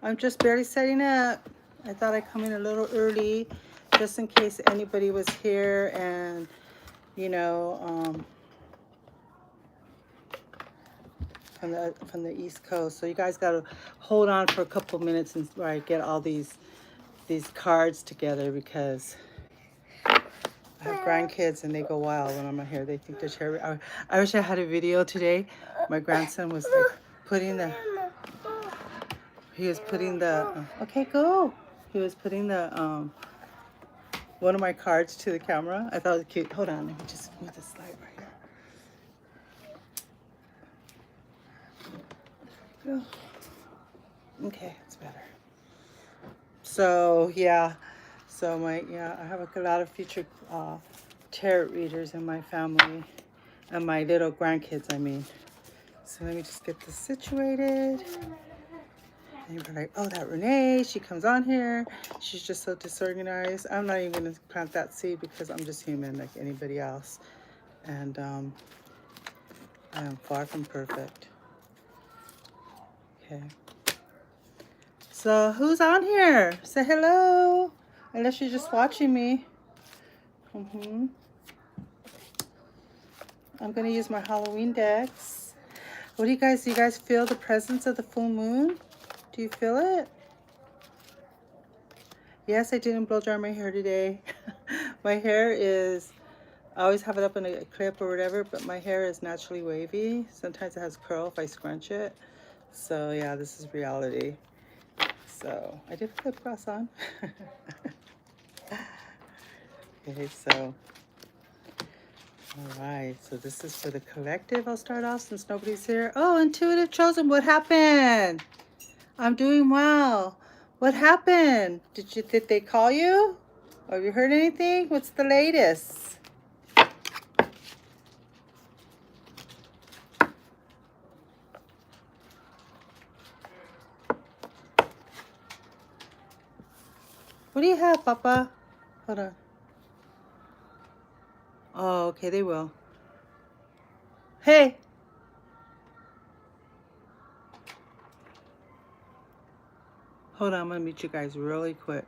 I'm just barely setting up. I thought I'd come in a little early just in case anybody was here and, you know, from the East Coast. So you guys got to hold on for a couple minutes while I get all these cards together because I have grandkids and they go wild when I'm not here. They think they're cherry. I wish I had a video today. My grandson was like putting the, he was putting the, okay, go. He was putting the, one of my cards to the camera. I thought it was cute. Hold on, let me just move this light right here. Okay, it's better. So yeah, I have a lot of future tarot readers in my family and my little grandkids. I mean, so let me just get this situated. And you're like, oh, that Renee, she comes on here. She's just so disorganized. I'm not even gonna plant that seed because I'm just human like anybody else, and I am far from perfect. Okay. So who's on here? Say hello. Unless you're just watching me. I'm gonna use my Halloween decks. What do you guys feel the presence of the full moon? Do you feel it? Yes, I didn't blow dry my hair today. My hair is, I always have it up in a clip or whatever, but my hair is naturally wavy. Sometimes it has curl if I scrunch it. So yeah, this is reality. So I did put lip gloss on. Okay, so all right, so this is for the collective. I'll start off since nobody's here. Oh, intuitive chosen, what happened? I'm doing well. What happened? Did they call you? Have you heard anything? What's the latest? What do you have, Papa? Hold on. Oh, okay, they will. Hey. Hold on, I'm gonna meet you guys really quick.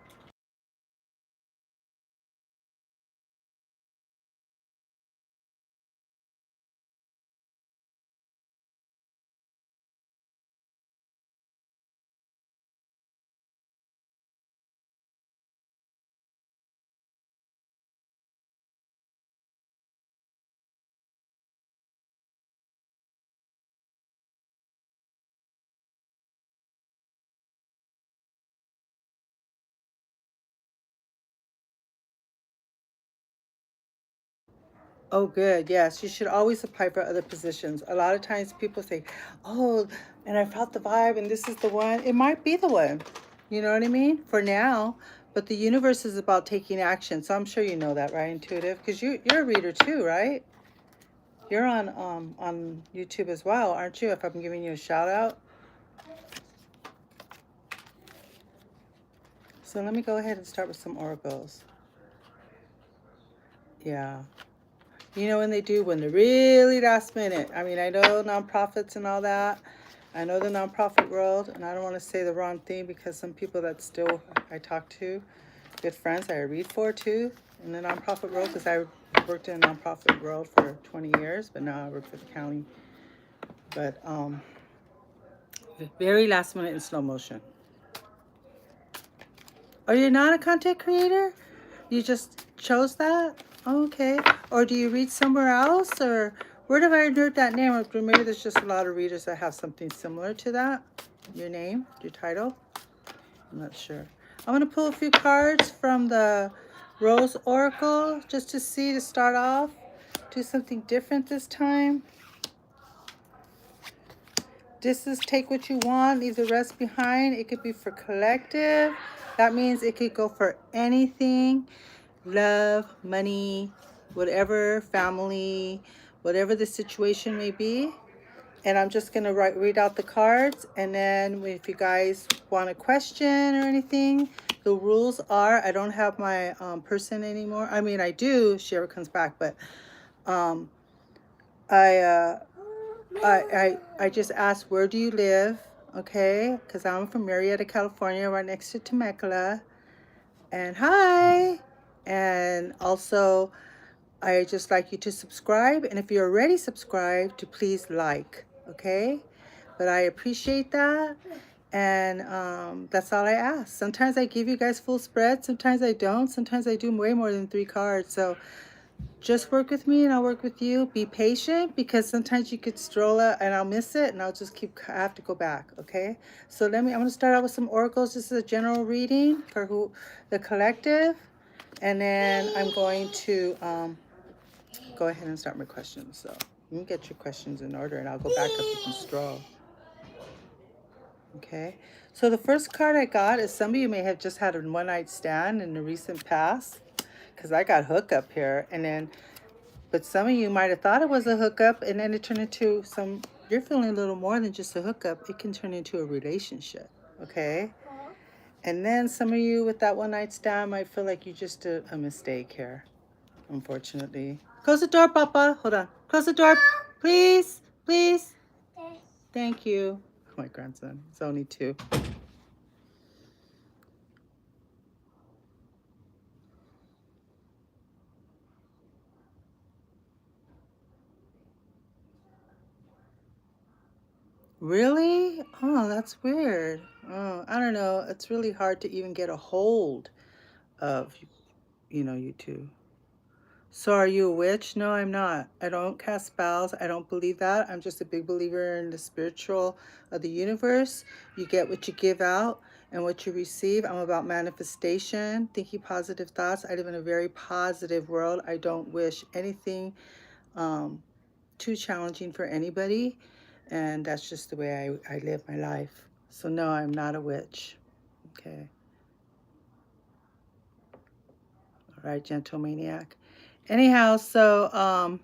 Oh, good. Yes, you should always apply for other positions. A lot of times people say, oh, and I felt the vibe and this is the one. It might be the one. You know what I mean? For now. But the universe is about taking action. So I'm sure you know that, right, Intuitive? Because you're a reader too, right? You're on YouTube as well, aren't you? If I'm giving you a shout out. So let me go ahead and start with some oracles. Yeah. You know when they're really last minute. I mean, I know nonprofits and all that. I know the nonprofit world, and I don't want to say the wrong thing because some people that still I talk to, good friends I read for too, in the nonprofit world, because I worked in a nonprofit world for 20 years, but now I work for the county. But very last minute in slow motion. Are you not a content creator? You just chose that? Okay. Or do you read somewhere else? Or where did I heard that name? Or maybe there's just a lot of readers that have something similar to that. Your name, your title. I'm not sure. I'm going to pull a few cards from the Rose Oracle just to see, to start off. Do something different this time. This is take what you want, leave the rest behind. It could be for collective. That means it could go for anything. Love, money, whatever, family, whatever the situation may be. And I'm just going to read out the cards. And then if you guys want a question or anything, the rules are, I don't have my person anymore. I mean, I do if she ever comes back, but I just asked, where do you live? okay? Because I'm from Marietta, California, right next to Temecula. And hi. And also, I just like you to subscribe. And if you're already subscribed, to please like, okay? But I appreciate that. And that's all I ask. Sometimes I give you guys full spread. Sometimes I don't. Sometimes I do way more than 3 cards. So just work with me and I'll work with you. Be patient because sometimes you could stroll out and I'll miss it and I'll just I have to go back, okay? So I'm going to start out with some oracles. This is a general reading for the collective. And then I'm going to go ahead and start my questions. So you can get your questions in order and I'll go back up if you stroll. Okay, so the first card I got is some of you may have just had a one-night stand in the recent past, because I got hookup here, but some of you might have thought it was a hookup and then it turned into you're feeling a little more than just a hookup. It can turn into a relationship, okay? And then some of you with that one-night stand might feel like you just did a mistake here, unfortunately. Close the door, Papa. Hold on. Close the door, please, please. Thank you. My grandson, he's only 2. Really? Oh, that's weird. Oh, I don't know. It's really hard to even get a hold of, you two. So are you a witch? No, I'm not. I don't cast spells. I don't believe that. I'm just a big believer in the spiritual of the universe. You get what you give out and what you receive. I'm about manifestation, thinking positive thoughts. I live in a very positive world. I don't wish anything too challenging for anybody. And that's just the way I live my life. So no, I'm not a witch. Okay. All right, gentle maniac. Anyhow, so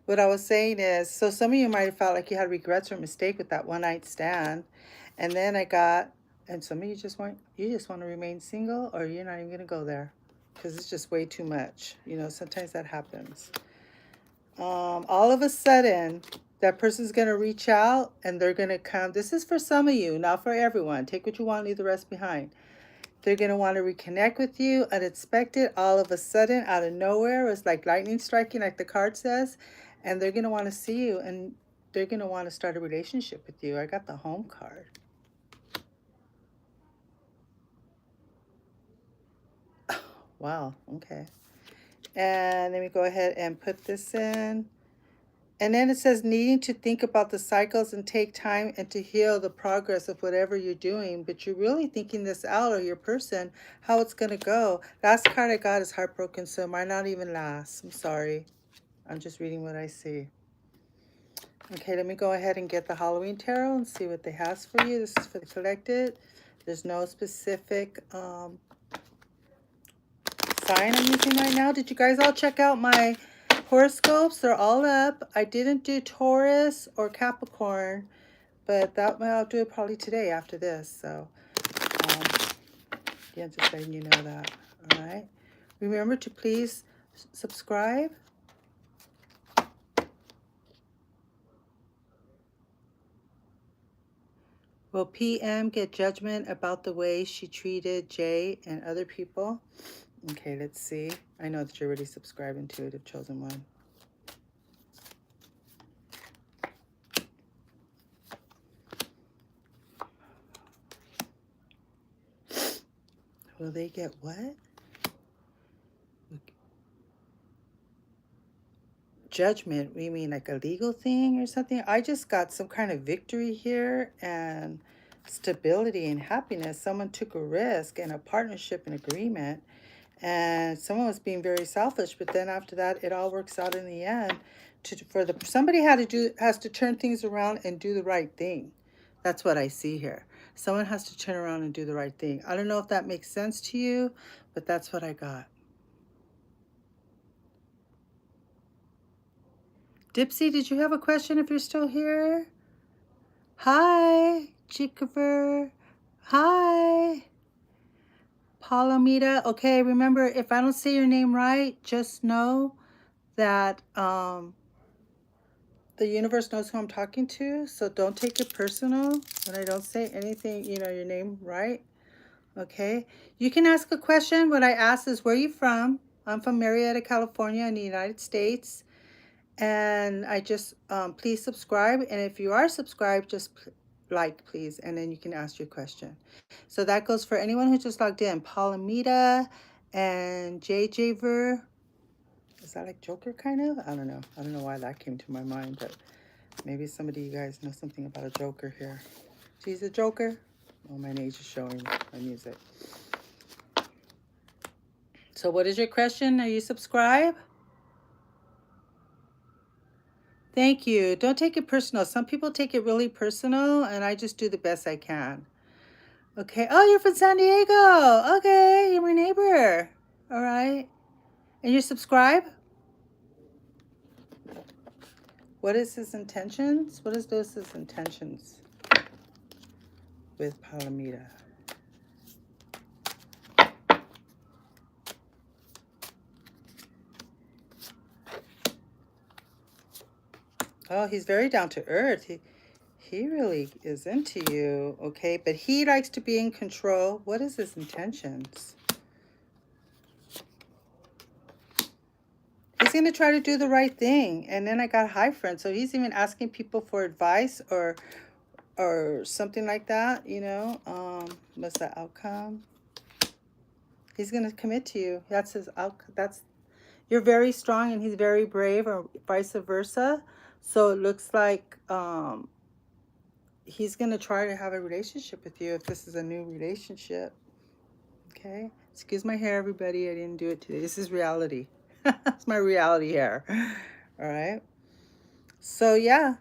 what I was saying is, so some of you might have felt like you had regrets or mistake with that one night stand. And then and some of you just want to remain single, or you're not even going to go there because it's just way too much. Sometimes that happens. All of a sudden, that person's going to reach out and they're going to come. This is for some of you, not for everyone. Take what you want, leave the rest behind. They're going to want to reconnect with you, unexpected, all of a sudden, out of nowhere. It's like lightning striking, like the card says. And they're going to want to see you and they're going to want to start a relationship with you. I got the home card. Wow, okay. And let me go ahead and put this in. And then it says needing to think about the cycles and take time and to heal the progress of whatever you're doing. But you're really thinking this out, or your person, how it's going to go. Last card I got is heartbroken, so it might not even last. I'm sorry. I'm just reading what I see. Okay, let me go ahead and get the Halloween Tarot and see what they has for you. This is for the collected. There's no specific sign I'm using right now. Did you guys all check out my horoscopes? They're all up. I didn't do Taurus or Capricorn, but I'll do it probably today after this. So, yeah, just letting you know that. All right. Remember to please subscribe. Will PM get judgment about the way she treated Jay and other people? Okay, let's see. I know that you're already subscribed Intuitive Chosen One. Will they get what? Judgment, we mean like a legal thing or something? I just got some kind of victory here and stability and happiness. Someone took a risk and a partnership and agreement, and someone was being very selfish, but then after that it all works out in the end. Somebody has to turn things around and do the right thing. That's what I see here. Someone has to turn around and do the right thing. I don't know if that makes sense to you, but that's what I got. Dipsy, did you have a question if you're still here? Hi, Chikaver. Hi. Palomita. Okay, remember, if I don't say your name right, just know that the universe knows who I'm talking to, so don't take it personal when I don't say anything, you know, your name right. Okay. You can ask a question. What I ask is, where are you from? I'm from Marietta, California in the United States. And I just, please subscribe. And if you are subscribed, just like, please. And then you can ask your question. So that goes for anyone who just logged in. Palamita and JJ Ver. Is that like Joker kind of? I don't know. I don't know why that came to my mind, but maybe somebody, you guys know something about a Joker here. She's a Joker. Oh, my age is showing my music. So what is your question? Are you subscribed? Thank you. Don't take it personal. Some people take it really personal, and I just do the best I can. Okay. Oh, you're from San Diego. Okay, you're my neighbor. All right. And you're subscribed? What is his intentions? What is those his intentions with Palamita? Oh, he's very down to earth. He really is into you, okay? But he likes to be in control. What is his intentions? He's going to try to do the right thing. And then I got high friend. So he's even asking people for advice or something like that, you know. What's the outcome? He's going to commit to you. That's his outcome. You're very strong and he's very brave, or vice versa. So it looks like he's going to try to have a relationship with you if this is a new relationship. Okay. Excuse my hair, everybody. I didn't do it today. This is reality. It's my reality hair. All right. So, yeah.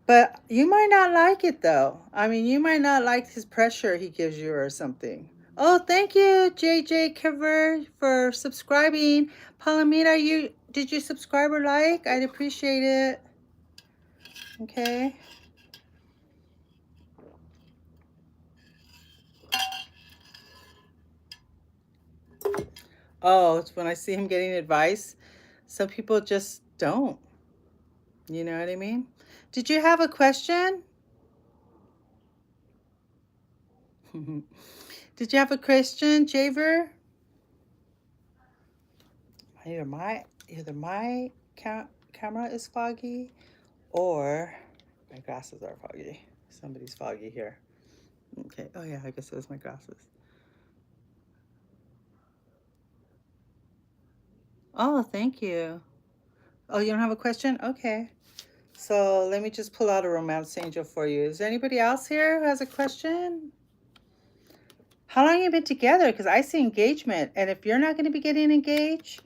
But you might not like it, though. I mean, you might not like his pressure he gives you or something. Oh, thank you, JJ Kiver, for subscribing. Palamita, did you subscribe or like? I'd appreciate it. Okay. Oh, it's when I see him getting advice. Some people just don't. You know what I mean? Did you have a question? Did you have a question, Javer? Either my camera is foggy, or my glasses are foggy. Somebody's foggy here. Okay. Oh yeah, I guess it was my glasses. Oh, thank you. Oh, you don't have a question? Okay. So let me just pull out a romance angel for you. Is there anybody else here who has a question? How long have you been together? Because I see engagement. And if you're not going to be getting engaged,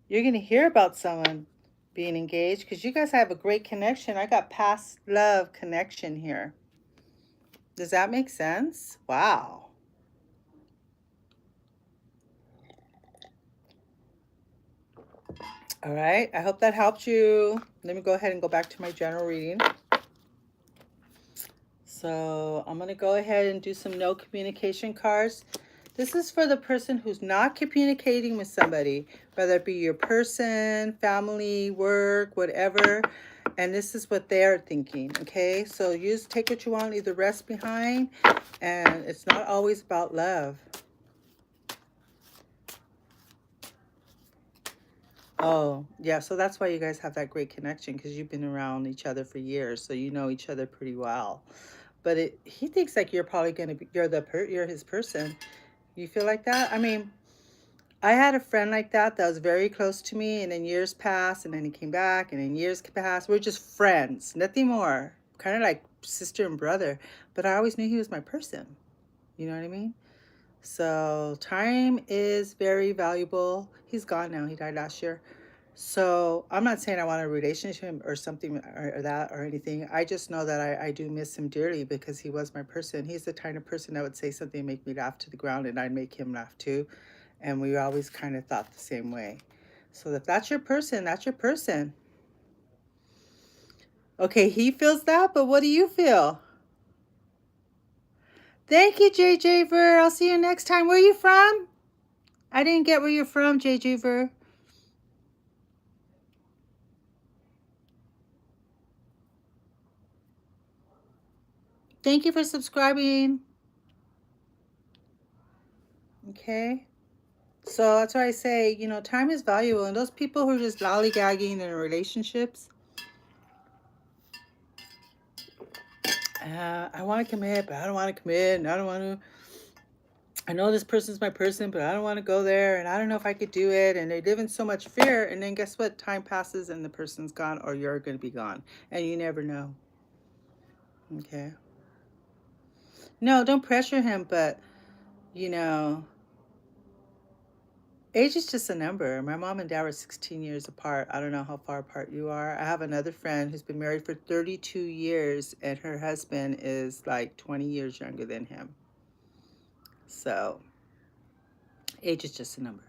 you're going to hear about someone being engaged, because you guys have a great connection. I got past love connection here. Does that make sense? Wow. All right. I hope that helped you. Let me go ahead and go back to my general reading. So I'm going to go ahead and do some no communication cards. This is for the person who's not communicating with somebody, whether it be your person, family, work, whatever. And this is what they're thinking, okay? So take what you want, leave the rest behind. And it's not always about love. Oh, yeah. So that's why you guys have that great connection, because you've been around each other for years. So you know each other pretty well. But he thinks like you're probably going to be, you're his person. You feel like that? I mean, I had a friend like that was very close to me, and then years passed, and then he came back, and then years passed. We're just friends, nothing more. Kind of like sister and brother. But I always knew he was my person. You know what I mean? So time is very valuable. He's gone now. He died last year. So I'm not saying I want a relationship or something or that or anything. I just know that I do miss him dearly, because he was my person. He's the kind of person that would say something and make me laugh to the ground, and I'd make him laugh too. And we always kind of thought the same way. So if that's your person, that's your person. Okay, he feels that, but what do you feel? Thank you, JJ Ver. I'll see you next time. Where are you from? I didn't get where you're from, JJ Ver. Thank you for subscribing. Okay. So that's why I say, you know, time is valuable. And those people who are just lollygagging in relationships, I want to commit, but I don't want to commit. And I don't want to. I know this person's my person, but I don't want to go there. And I don't know if I could do it. And they live in so much fear. And then guess what? Time passes and the person's gone, or you're going to be gone. And you never know. Okay. No, don't pressure him, but, you know, age is just a number. My mom and dad were 16 years apart. I don't know how far apart you are. I have another friend who's been married for 32 years, and her husband is like 20 years younger than him. So, age is just a number.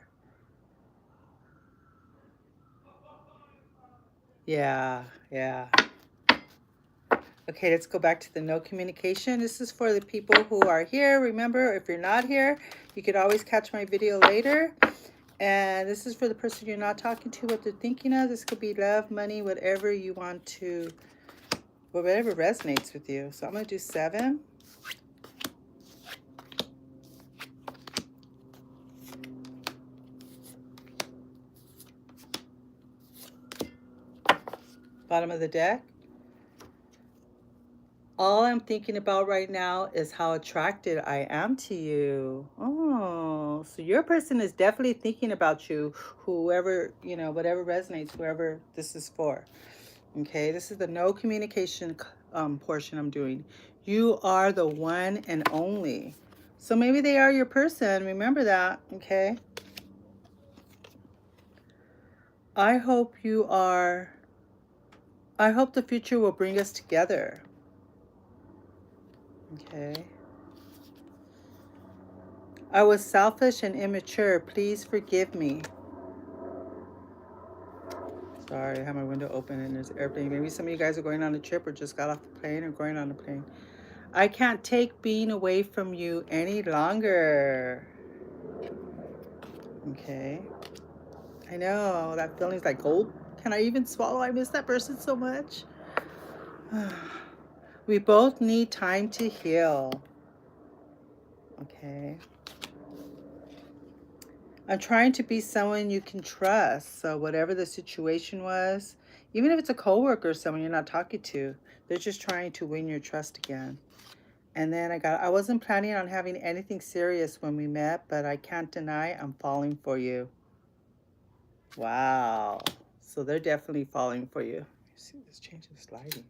Yeah, yeah. Okay, let's go back to the no communication. This is for the people who are here. Remember, if you're not here, you could always catch my video later. And this is for the person you're not talking to, what they're thinking of. This could be love, money, whatever you want to, whatever resonates with you. So I'm going to do 7. Bottom of the deck. All I'm thinking about right now is how attracted I am to you. Oh, so your person is definitely thinking about you, whoever, you know, whatever resonates, whoever this is for. Okay, this is the no communication portion I'm doing. You are the one and only. So maybe they are your person. Remember that, okay? I hope the future will bring us together. Okay. I was selfish and immature. Please forgive me. Sorry, I have my window open and there's an airplane. Maybe some of you guys are going on a trip or just got off the plane or going on a plane. I can't take being away from you any longer. Okay. I know, that feeling's like gold. Can I even swallow? I miss that person so much. We both need time to heal. Okay. I'm trying to be someone you can trust. So whatever the situation was, even if it's a coworker or someone you're not talking to, they're just trying to win your trust again. And then I wasn't planning on having anything serious when we met, but I can't deny I'm falling for you. Wow. So they're definitely falling for you. See this change in sliding.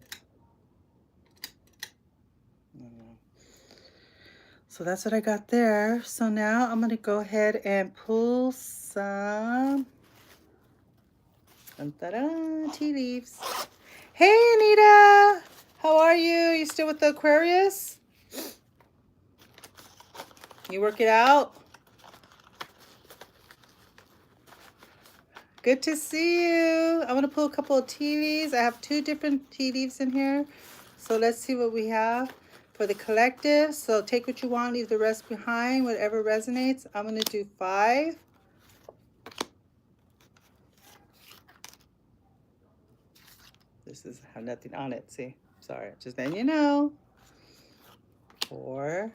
So that's what I got there. So now I'm going to go ahead and pull some tea leaves. Hey, Anita. How are you? You still with the Aquarius? You work it out? Good to see you. I'm going to pull a couple of tea leaves. I have 2 different tea leaves in here. So let's see what we have for the collective. So take what you want, leave the rest behind, whatever resonates. I'm going to do 5. This is have nothing on it. See, sorry, just letting you know. 4,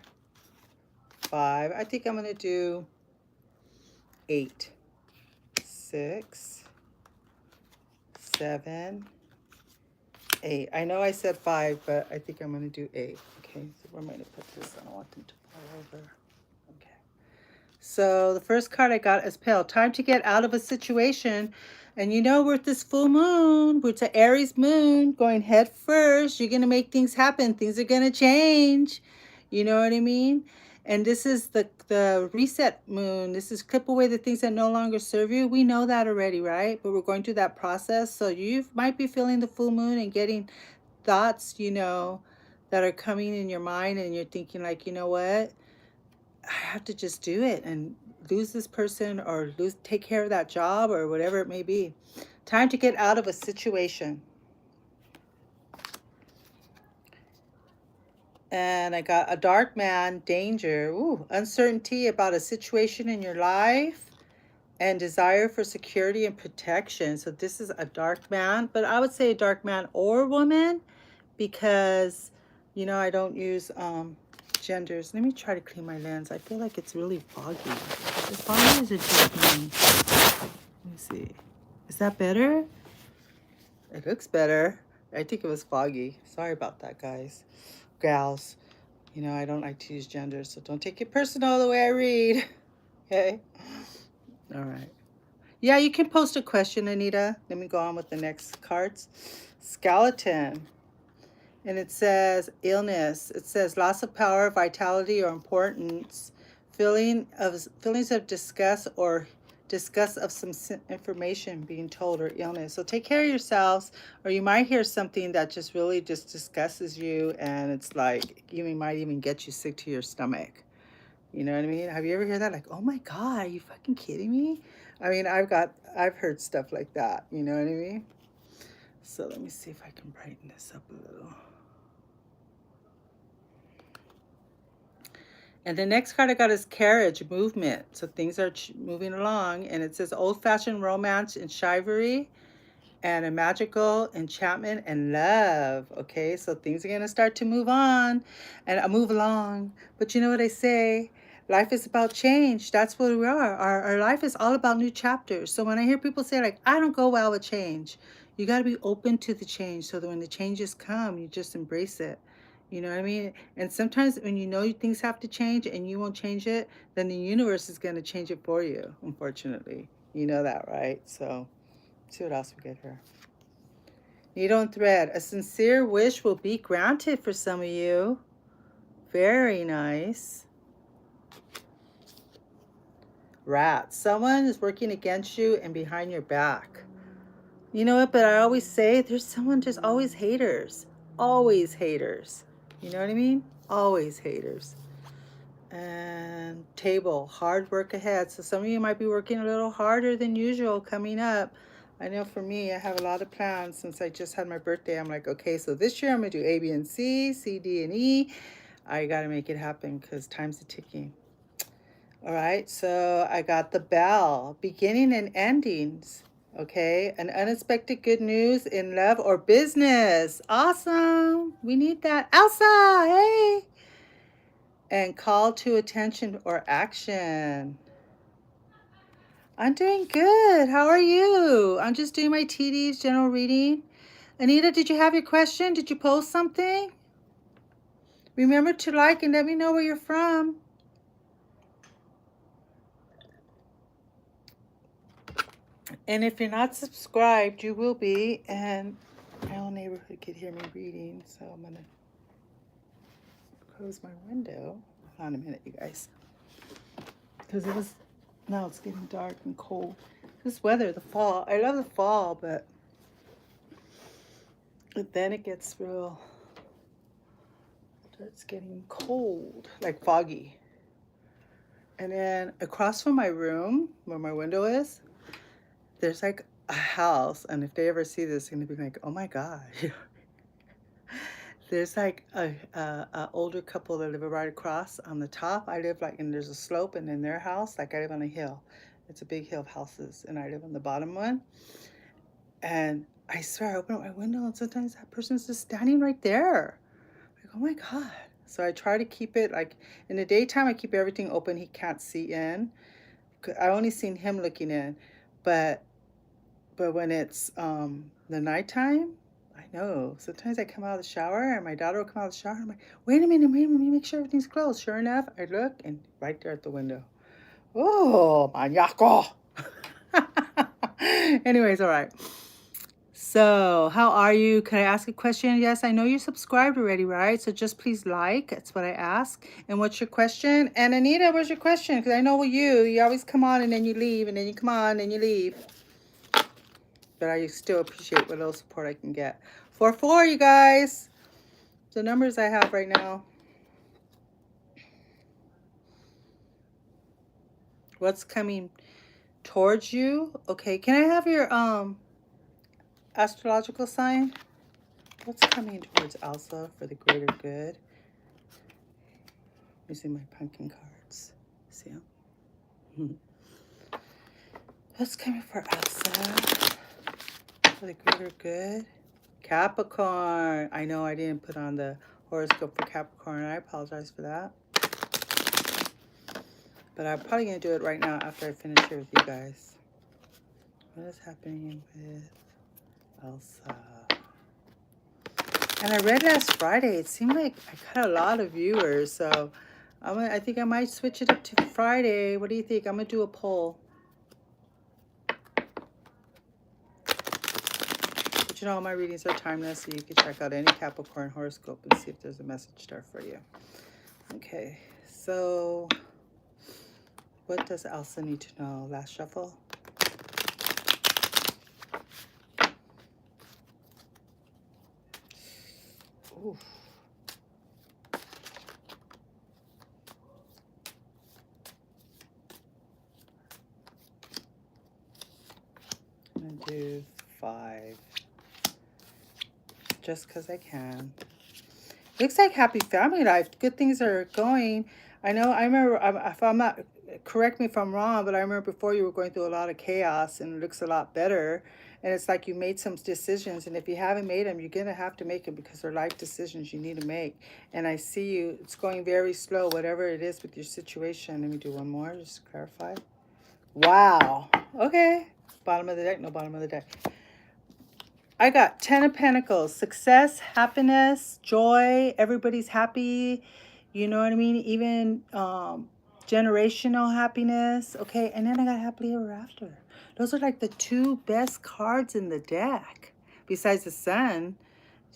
5. I think I'm going to do 8, 6, 7, 8. I know I said 5, but I think I'm going to do 8. Okay, so where am I going to put this? I don't want them to fall over. Okay. So the first card I got is Pale. Time to get out of a situation. And you know, with this full moon, with the Aries moon going head first, you're going to make things happen. Things are going to change. You know what I mean? And this is the reset moon. This is clip away the things that no longer serve you. We know that already, right? But we're going through that process. So you might be feeling the full moon and getting thoughts, you know, that are coming in your mind. And you're thinking like, you know what? I have to just do it and lose this person or take care of that job or whatever it may be. Time to get out of a situation. And I got a dark man, danger, ooh, uncertainty about a situation in your life, and desire for security and protection. So this is a dark man, but I would say a dark man or woman because You know, I don't use genders. Let me try to clean my lens. I feel like it's really foggy. Is it foggy or is it just me? Let me see. Is that better? It looks better. I think it was foggy. Sorry about that, guys. Gals. You know, I don't like to use genders, so don't take it personal the way I read. Okay? All right. Yeah, you can post a question, Anita. Let me go on with the next cards. Skeleton. And it says illness. It says loss of power, vitality, or importance, feelings of disgust or disgust of some information being told, or illness. So take care of yourselves, or you might hear something that just really just disgusts you, and it's like you might even get you sick to your stomach. You know what I mean? Have you ever heard that? Like, oh my God, are you fucking kidding me? I mean, I've heard stuff like that. You know what I mean? So let me see if I can brighten this up a little. And the next card I got is carriage, movement. So things are moving along. And it says old-fashioned romance and chivalry and a magical enchantment and love. Okay, so things are going to start to move on and move along. But you know what I say? Life is about change. That's what we are. Our life is all about new chapters. So when I hear people say, like, I don't go well with change, you got to be open to the change so that when the changes come, you just embrace it. You know what I mean? And sometimes when you know things have to change and you won't change it, then the universe is going to change it for you, unfortunately. You know that, right? So, let's see what else we get here. Needle and thread. A sincere wish will be granted for some of you. Very nice. Rat. Someone is working against you and behind your back. You know what? But I always say there's someone just always haters. Always haters. You know what I mean? Always haters. And table. Hard work ahead. So some of you might be working a little harder than usual coming up. I know for me, I have a lot of plans since I just had my birthday. I'm like, okay, so this year I'm going to do A, B, and C, C, D, and E. I got to make it happen because time's a ticking. All right, so I got the bell, beginning and endings. Okay, an unexpected good news in love or business. Awesome. We need that. Elsa, hey. And call to attention or action. I'm doing good. How are you? I'm just doing my TD's general reading. Anita, did you have your question? Did you post something? Remember to like and let me know where you're from. And if you're not subscribed, you will be. And my whole neighborhood could hear me reading. So I'm going to close my window. Hold on a minute, you guys. Because now it's getting dark and cold. This weather, the fall. I love the fall, but then it gets it's getting cold, like foggy. And then across from my room, where my window is, there's like a house. And if they ever see this, they're going to be like, oh my God. There's like a older couple that live right across on the top. I live like, and there's a slope, and in their house, like I live on a hill. It's a big hill of houses, and I live on the bottom one. And I swear, I open up my window, and sometimes that person's just standing right there. Like, oh my God. So I try to keep it, like, in the daytime, I keep everything open. He can't see in. I only seen him looking in. But when it's the nighttime, I know. Sometimes I come out of the shower, and my daughter will come out of the shower, and I'm like, wait a minute, let me make sure everything's closed. Sure enough, I look, and right there at the window. Oh, maniaco. Anyways, all right. So, how are you? Can I ask a question? Yes, I know you're subscribed already, right? So just please like. That's what I ask. And what's your question? And Anita, what's your question? Because I know with you always come on and then you leave, and then you come on and you leave. But I still appreciate what little support I can get. 4-4, you guys. The numbers I have right now. What's coming towards you? Okay, can I have your astrological sign? What's coming towards Elsa for the greater good? Let me see my pumpkin cards. See them? What's coming for Elsa for the greater good? Capricorn. I know I didn't put on the horoscope for Capricorn. I apologize for that. But I'm probably going to do it right now after I finish here with you guys. What is happening with Elsa? And I read last Friday. It seemed like I got a lot of viewers. So I think I might switch it up to Friday. What do you think? I'm going to do a poll. But you know, all my readings are timeless. So you can check out any Capricorn horoscope and see if there's a message there for you. Okay. So what does Elsa need to know? Last shuffle. Oof. I'm going to do 5. Just because I can. Looks like happy family life. Good things are going. I know, I remember, if I'm not, correct me if I'm wrong, but I remember before you were going through a lot of chaos and it looks a lot better. And it's like you made some decisions. And if you haven't made them, you're going to have to make them because they're life decisions you need to make. And I see you, it's going very slow, whatever it is with your situation. Let me do one more, just to clarify. Wow. Okay. Bottom of the deck, no bottom of the deck. I got 10 of Pentacles, success, happiness, joy, everybody's happy, you know what I mean? Even generational happiness, okay? And then I got happily ever after. Those are like the 2 best cards in the deck, besides the sun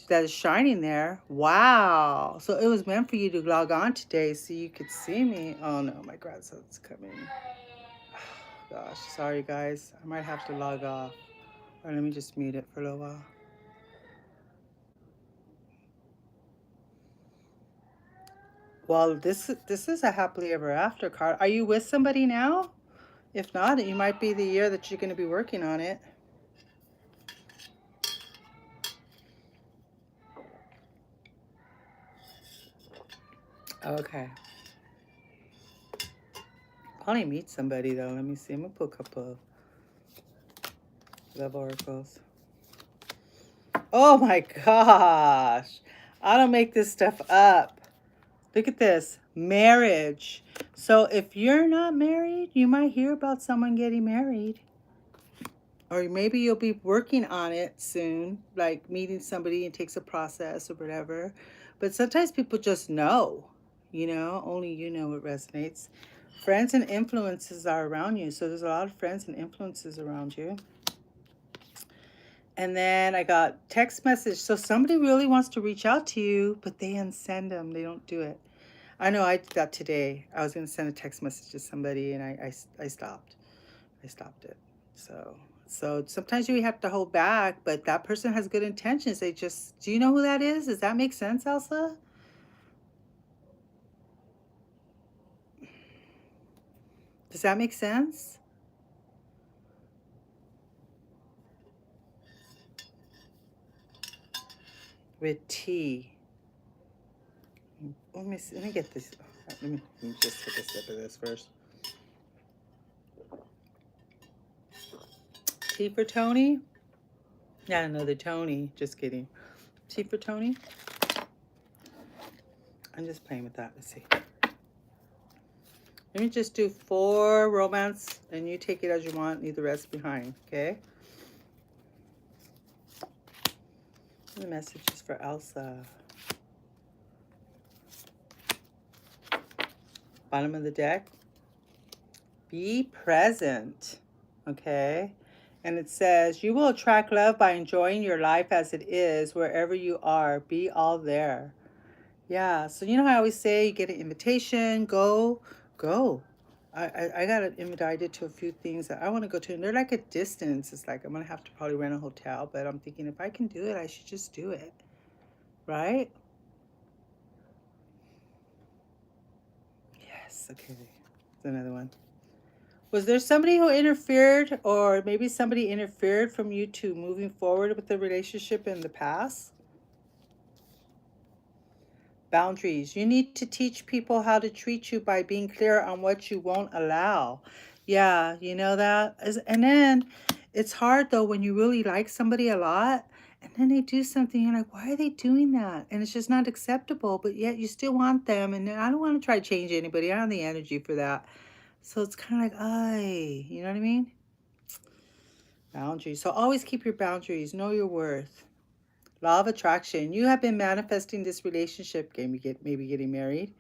that is shining there. Wow. So it was meant for you to log on today so you could see me. Oh no, my grandson's coming. Oh, gosh, sorry guys. I might have to log off. All right, let me just mute it for a little while. Well, this is a happily ever after card. Are you with somebody now? If not, it might be the year that you're going to be working on it. Okay. Probably meet somebody though. Let me see. I'm going to put a couple of love oracles. Oh my gosh. I don't make this stuff up. Look at this. Marriage. So if you're not married, you might hear about someone getting married. Or maybe you'll be working on it soon, like meeting somebody and takes a process or whatever. But sometimes people just know, you know, only you know what resonates. Friends and influences are around you. So there's a lot of friends and influences around you. And then I got text message. So somebody really wants to reach out to you, but they unsend them. They don't do it. I know I did that today. I was going to send a text message to somebody and I stopped. I stopped it. So sometimes you have to hold back, but that person has good intentions. They just, do you know who that is? Does that make sense, Elsa? Does that make sense? With T. Let me see, let me get this. Let me just take a sip of this first. T for Tony? Not another Tony. Just kidding. T for Tony? I'm just playing with that. Let's see. Let me just do 4 romance, and you take it as you want, leave the rest behind, okay? The message is for Elsa. Bottom of the deck. Be present, okay? And it says, you will attract love by enjoying your life as it is, wherever you are. Be all there. Yeah, so you know how I always say, you get an invitation, go. I got invited to a few things that I want to go to, and they're like a distance. It's like I'm going to have to probably rent a hotel, but I'm thinking if I can do it, I should just do it, right? Yes, okay. There's another one. Was there somebody who interfered, or maybe somebody interfered from you two moving forward with the relationship in the past? Boundaries. You need to teach people how to treat you by being clear on what you won't allow. Yeah, you know that. And then it's hard though when you really like somebody a lot And then they do something, you're like, why are they doing that? And it's just not acceptable, but yet you still want them. And I don't want to try to change anybody. I don't have the energy for that. So it's kind of like, ay, you know what I mean? Boundaries. So always keep your boundaries. Know your worth. Law of attraction. You have been manifesting this relationship, maybe getting married.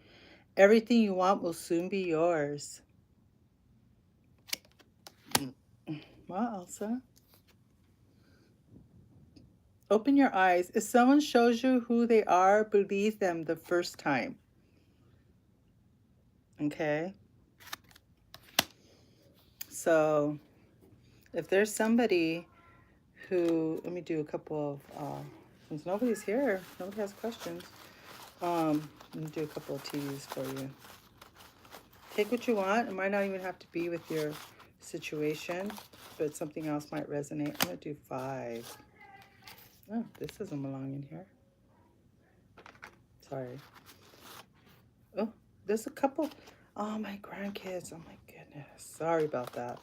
Everything you want will soon be yours. Well, Elsa. Open your eyes. If someone shows you who they are, believe them the first time. Okay? So, if there's somebody who, let me do a couple of, since nobody's here, nobody has questions, let me do a couple of TVs for you. Take what you want. It might not even have to be with your situation, but something else might resonate. I'm going to do 5. Oh, this doesn't belong in here. Sorry. Oh, there's a couple. Oh, my grandkids. Oh, my goodness. Sorry about that.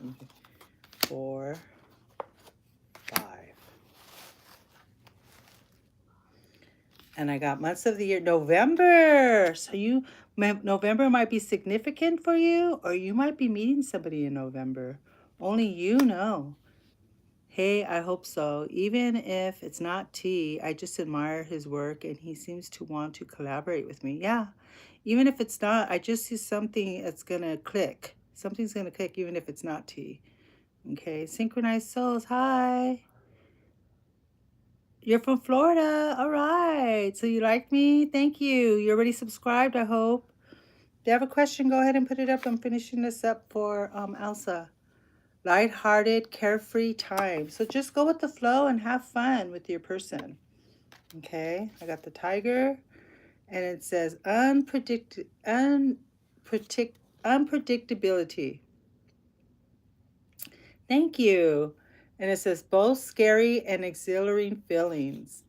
4, 5. And I got months of the year. November. So November might be significant for you, or you might be meeting somebody in November. Only you know. Hey, I hope so. Even if it's not T, I just admire his work and he seems to want to collaborate with me. Yeah. Even if it's not, I just see something that's going to click. Something's going to click even if it's not T. Okay. Synchronized souls. Hi. You're from Florida. All right. So you like me? Thank you. You're already subscribed, I hope. If you have a question, go ahead and put it up. I'm finishing this up for Elsa. Lighthearted, carefree time. So just go with the flow and have fun with your person. Okay, I got the tiger, and it says unpredictability. Thank you. And it says both scary and exhilarating feelings.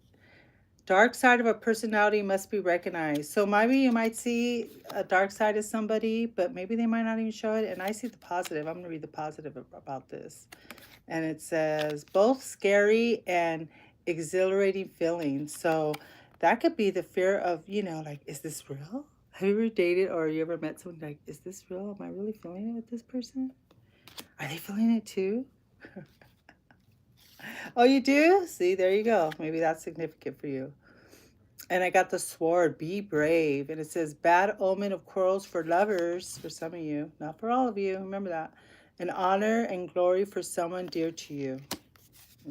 Dark side of a personality must be recognized. So maybe you might see a dark side of somebody, but maybe they might not even show it. And I see the positive. I'm going to read the positive about this. And it says both scary and exhilarating feelings. So that could be the fear of, like, is this real? Have you ever dated or you ever met someone like, is this real? Am I really feeling it with this person? Are they feeling it too? Oh, you do? See, there you go. Maybe that's significant for you. And I got the sword, be brave. And it says bad omen of quarrels for lovers, for some of you, not for all of you. Remember that. And honor and glory for someone dear to you.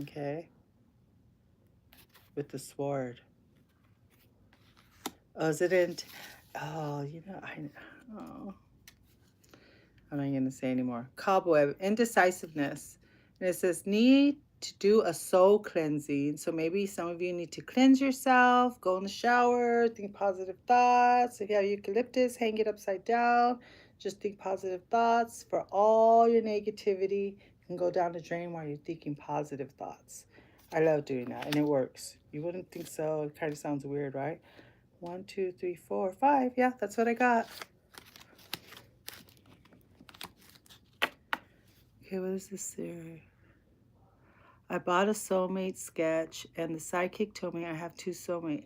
Okay. With the sword. Oh, is it in? Oh, I'm not going to say anymore. Cobweb, indecisiveness. And it says need to do a soul cleansing. So maybe some of you need to cleanse yourself, go in the shower, think positive thoughts. If you have eucalyptus, hang it upside down. Just think positive thoughts for all your negativity can go down the drain while you're thinking positive thoughts. I love doing that, and it works. You wouldn't think so. It kind of sounds weird, right? 1, 2, 3, 4, 5. Yeah, that's what I got. Okay, what is this theory? I bought a soulmate sketch, and the sidekick told me I have 2 soulmates.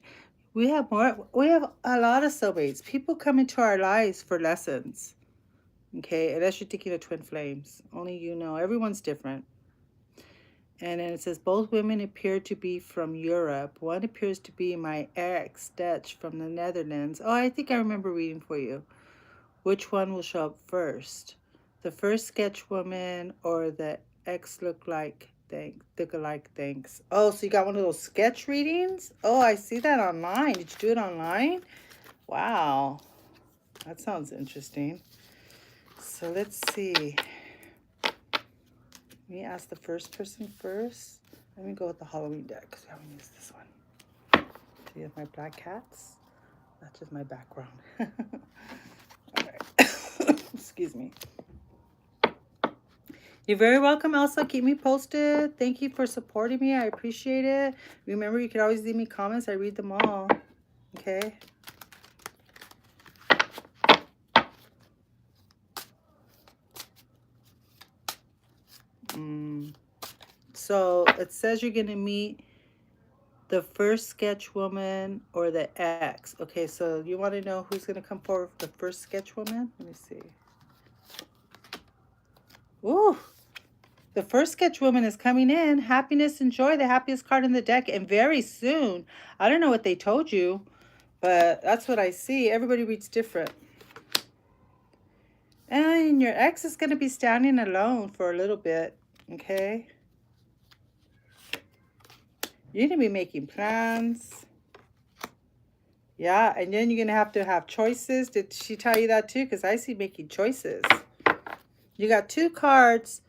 We have more. We have a lot of soulmates. People come into our lives for lessons. Okay, unless you're thinking of twin flames. Only you know. Everyone's different. And then it says both women appear to be from Europe. One appears to be my ex, Dutch, from the Netherlands. Oh, I think I remember reading for you. Which one will show up first? The first sketch woman or the ex look-alike? Thanks. Oh, so you got one of those sketch readings? Oh, I see that online. Did you do it online? Wow. That sounds interesting. So let's see. Let me ask the first person first. Let me go with the Halloween deck because we haven't used this one. See if my black cats? That's just my background. All right. Excuse me. You're very welcome, Elsa. Keep me posted. Thank you for supporting me. I appreciate it. Remember, you can always leave me comments. I read them all. Okay? So it says you're going to meet the first sketch woman or the ex. Okay, so you want to know who's going to come forward for the first sketch woman? Let me see. Ooh, the first sketch woman is coming in. Happiness and joy, the happiest card in the deck, and very soon. I don't know what they told you, but that's what I see. Everybody reads different. And your ex is going to be standing alone for a little bit, okay? You're going to be making plans. Yeah, and then you're going to have choices. Did she tell you that too? Because I see making choices. You got 2 cards,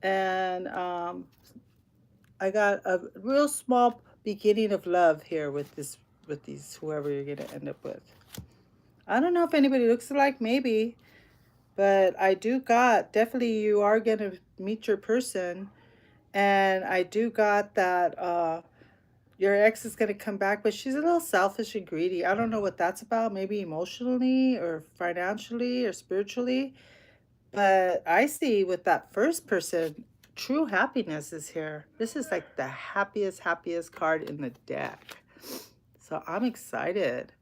and I got a real small beginning of love here with these, whoever you're going to end up with. I don't know if anybody looks alike, maybe. But I do got, definitely you are going to meet your person. And I do got that your ex is going to come back, but she's a little selfish and greedy. I don't know what that's about, maybe emotionally or financially or spiritually. But I see with that first person, true happiness is here. This is like the happiest card in the deck. So I'm excited.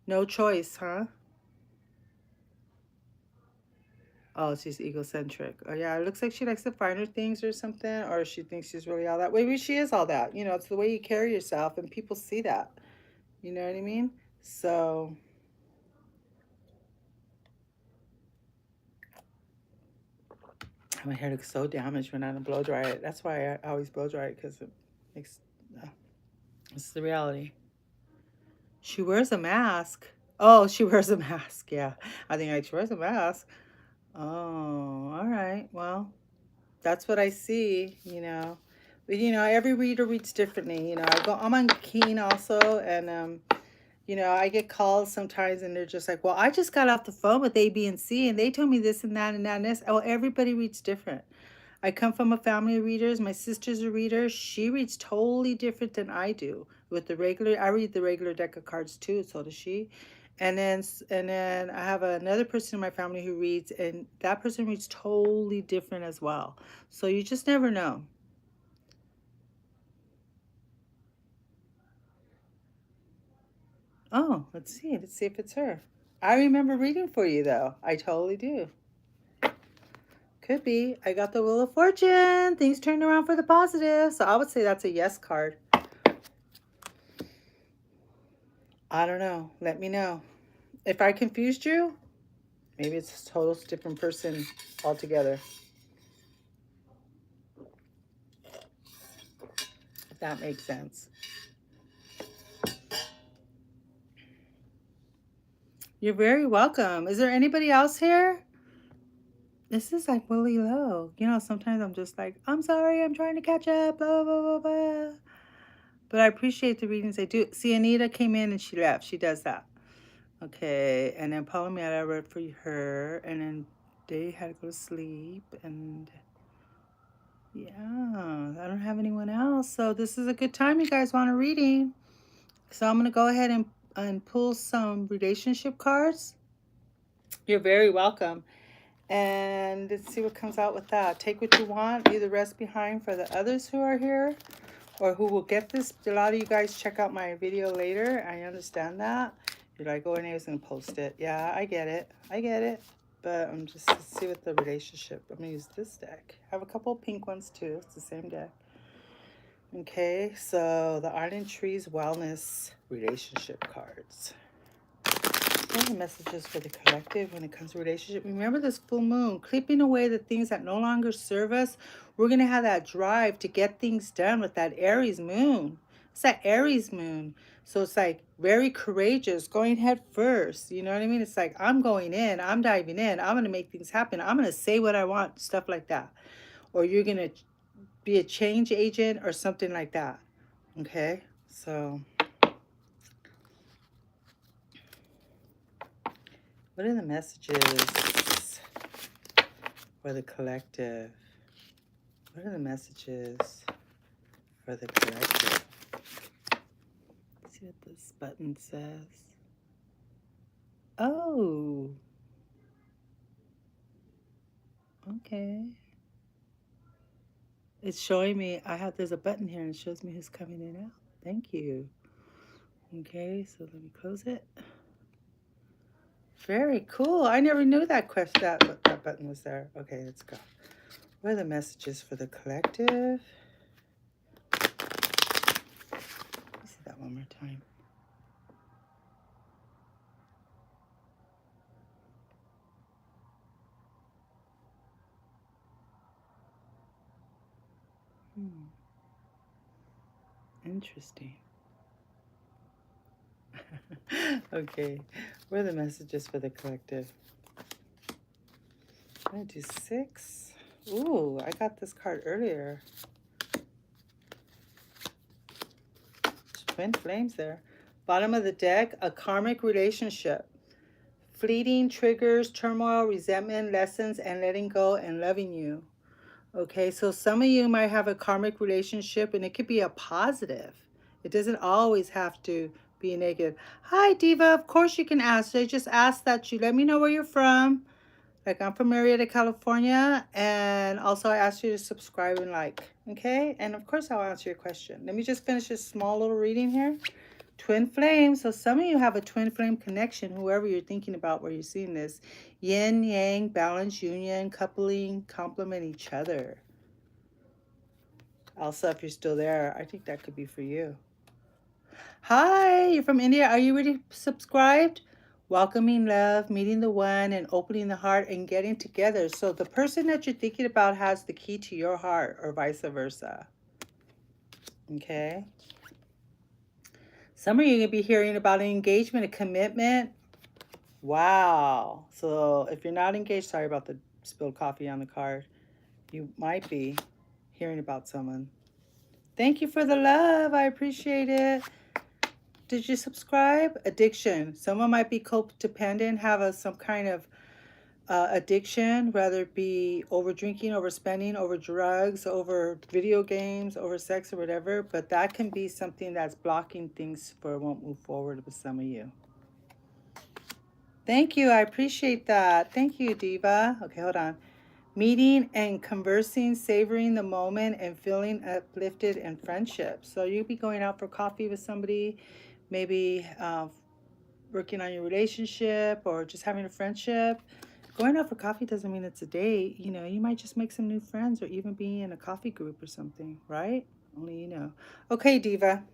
No choice, huh? Oh, she's egocentric. Oh, yeah. It looks like she likes the finer things or something, or she thinks she's really all that. Maybe she is all that. You know, it's the way you carry yourself, and people see that. You know what I mean? So, my hair looks so damaged when I don't blow dry it. That's why I always blow dry it, because it makes. It's the reality. She wears a mask. Oh, she wears a mask. Yeah. I think like she wears a mask. Oh, all right. Well, that's what I see, you know. But you know, every reader reads differently. You know, I'm on Keen also, and you know, I get calls sometimes and they're just like, well, I just got off the phone with A, B, and C and they told me this and that and that and this. Well, everybody reads different. I come from a family of readers. My sister's a reader. She reads totally different than I do. With the regular, I read the regular deck of cards too, so does she. And then I have another person in my family who reads, and that person reads totally different as well. So you just never know. Oh, let's see. Let's see if it's her. I remember reading for you though. I totally do. Could be. I got the Wheel of Fortune. Things turned around for the positive. So I would say that's a yes card. I don't know. Let me know. If I confused you, maybe it's a total different person altogether. If that makes sense. You're very welcome. Is there anybody else here? This is like really low. You know, sometimes I'm just like, I'm sorry, I'm trying to catch up, blah, blah, blah, blah. But I appreciate the readings I do. See, Anita came in and she left. She does that. Okay, and then Palomita, I read for her, and then they had to go to sleep, and yeah, I don't have anyone else. So this is a good time you guys want a reading. So I'm going to go ahead and pull some relationship cards. You're very welcome. And let's see what comes out with that. Take what you want, leave the rest behind for the others who are here or who will get this. A lot of you guys check out my video later. I understand that. You're like, oh, Renee's going to post it. Yeah, I get it. I get it. But I'm just to see what the relationship. I'm going to use this deck. I have a couple of pink ones too. It's the same deck. Okay, so the Island Trees Wellness relationship cards. What are the messages for the collective when it comes to relationship? Remember this full moon, clipping away the things that no longer serve us. We're going to have that drive to get things done with that Aries moon. It's that Aries moon. So it's like very courageous, going head first. You know what I mean? It's like, I'm going in, I'm diving in, I'm going to make things happen. I'm going to say what I want, stuff like that. Or you're going to be a change agent or something like that. Okay? So what are the messages for the collective? What are the messages for the collective? Let's see what this button says. Oh. Okay. It's showing me, there's a button here and it shows me who's coming in and out. Thank you. Okay, so let me close it. Very cool. I never knew that question, that button was there. Okay, let's go. What are the messages for the collective? Let's see that one more time. Interesting. Okay, what are the messages for the collective? I'm gonna do 6. Ooh, I got this card earlier. Twin flames there. Bottom of the deck, a karmic relationship. Fleeting triggers, turmoil, resentment, lessons, and letting go and loving you. Okay, so some of you might have a karmic relationship and it could be a positive. It doesn't always have to be negative. Hi, Diva. Of course you can ask. I just ask that you let me know where you're from. Like, I'm from Marietta, California. And also I ask you to subscribe and like. Okay? And of course I'll answer your question. Let me just finish this small little reading here. Twin flame. So some of you have a twin flame connection, whoever you're thinking about where you're seeing this. Yin, yang, balance, union, coupling, complement each other. Elsa, if you're still there, I think that could be for you. Hi, you're from India. Are you ready subscribed? Welcoming love, meeting the one, and opening the heart and getting together. So the person that you're thinking about has the key to your heart, or vice versa. Okay. Some of you are going to be hearing about an engagement, a commitment. Wow. So if you're not engaged, sorry about the spilled coffee on the card. You might be hearing about someone. Thank you for the love. I appreciate it. Did you subscribe? Addiction. Someone might be codependent, have some kind of addiction, whether it be over drinking, over spending, over drugs, over video games, over sex, or whatever. But that can be something that's blocking things for won't move forward with some of you. Thank you. I appreciate that. Thank you, Diva. Okay, hold on. Meeting and conversing, savoring the moment, and feeling uplifted in friendship. So you'll be going out for coffee with somebody, maybe working on your relationship or just having a friendship. Going out for coffee doesn't mean it's a date. You know, you might just make some new friends or even be in a coffee group or something, right? Only you know. Okay, Diva.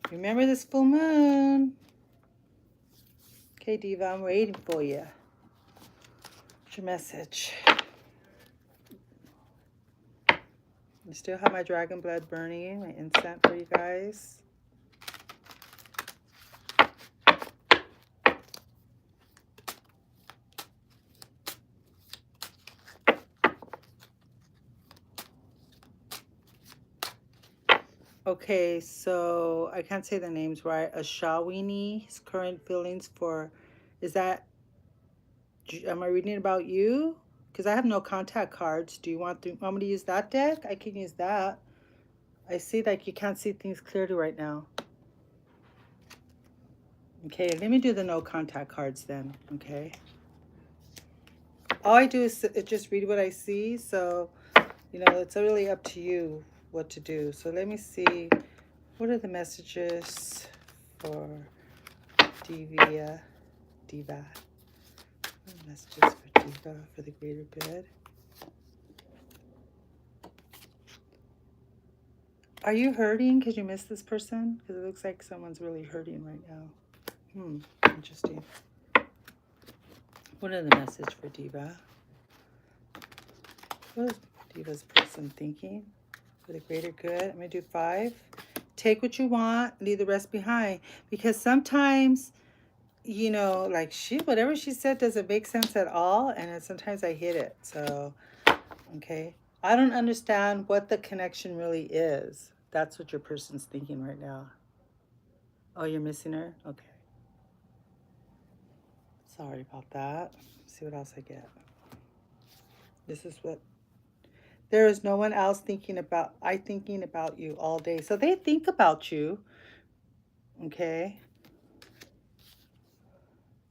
Remember this full moon. Okay, Diva, I'm waiting for you. What's your message? I still have my dragon blood burning, my incense for you guys. Okay, so I can't say the names right. Ashawini's current feelings for, is that, am I reading about you? Because I have no contact cards. Do you want me to use that deck? I can use that. I see that you can't see things clearly right now. Okay, let me do the no contact cards then, okay? All I do is just read what I see, so, you know, it's really up to you what to do. So let me see, what are the messages for Diva? What are the messages for Diva for the greater good? Are you hurting because you miss this person? Because it looks like someone's really hurting right now. Interesting. What are the messages for Diva? What is Diva's person thinking for the greater good? I'm going to do 5. Take what you want, leave the rest behind. Because sometimes, you know, like whatever she said doesn't make sense at all. And sometimes I hit it. So, okay. I don't understand what the connection really is. That's what your person's thinking right now. Oh, you're missing her? Okay. Sorry about that. Let's see what else I get. This is what. There is no one else thinking about you all day. So they think about you. Okay.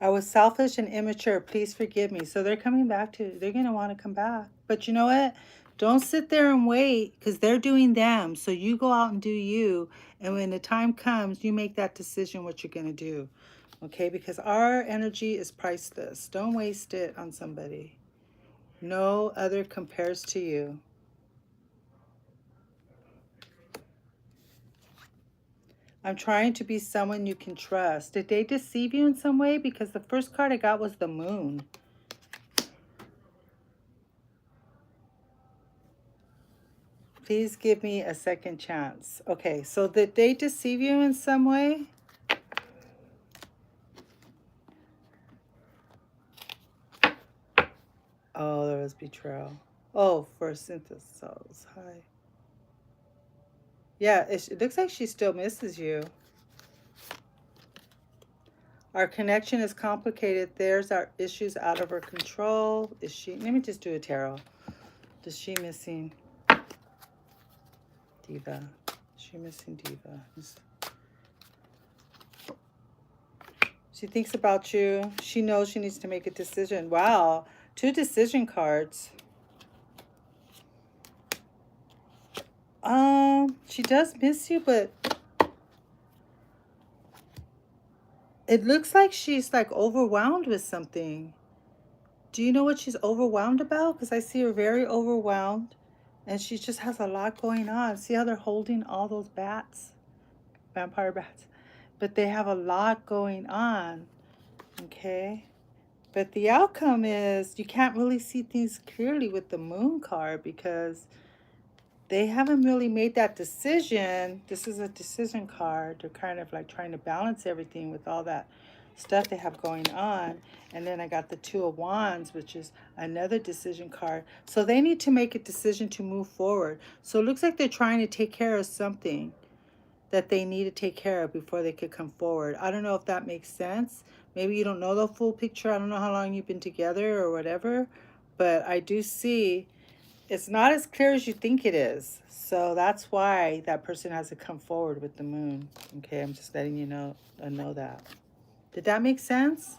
I was selfish and immature. Please forgive me. So they're coming back they're going to want to come back. But you know what? Don't sit there and wait, because they're doing them. So you go out and do you. And when the time comes, you make that decision what you're going to do. Okay? Because our energy is priceless. Don't waste it on somebody. No other compares to you. I'm trying to be someone you can trust. Did they deceive you in some way? Because the first card I got was the moon. Please give me a second chance. Okay, so did they deceive you in some way? Oh, there was betrayal. Oh, for synthesis. Hi. Yeah, it looks like she still misses you. Our connection is complicated. There's our issues out of her control. Is she? Let me just do a tarot. Is she missing Diva? Is she missing Diva? She thinks about you. She knows she needs to make a decision. Wow, 2 decision cards. She does miss you, but it looks like she's like overwhelmed with something. Do you know what she's overwhelmed about? Because I see her very overwhelmed, and she just has a lot going on. See how they're holding all those bats? Vampire bats. But they have a lot going on, okay? But the outcome is you can't really see things clearly with the moon card because they haven't really made that decision. This is a decision card. They're kind of like trying to balance everything with all that stuff they have going on. And then I got the 2 of Wands, which is another decision card. So they need to make a decision to move forward. So it looks like they're trying to take care of something that they need to take care of before they could come forward. I don't know if that makes sense. Maybe you don't know the full picture. I don't know how long you've been together or whatever. But I do see it's not as clear as you think it is. So that's why that person has to come forward with the moon. Okay, I'm just letting you know that. Did that make sense?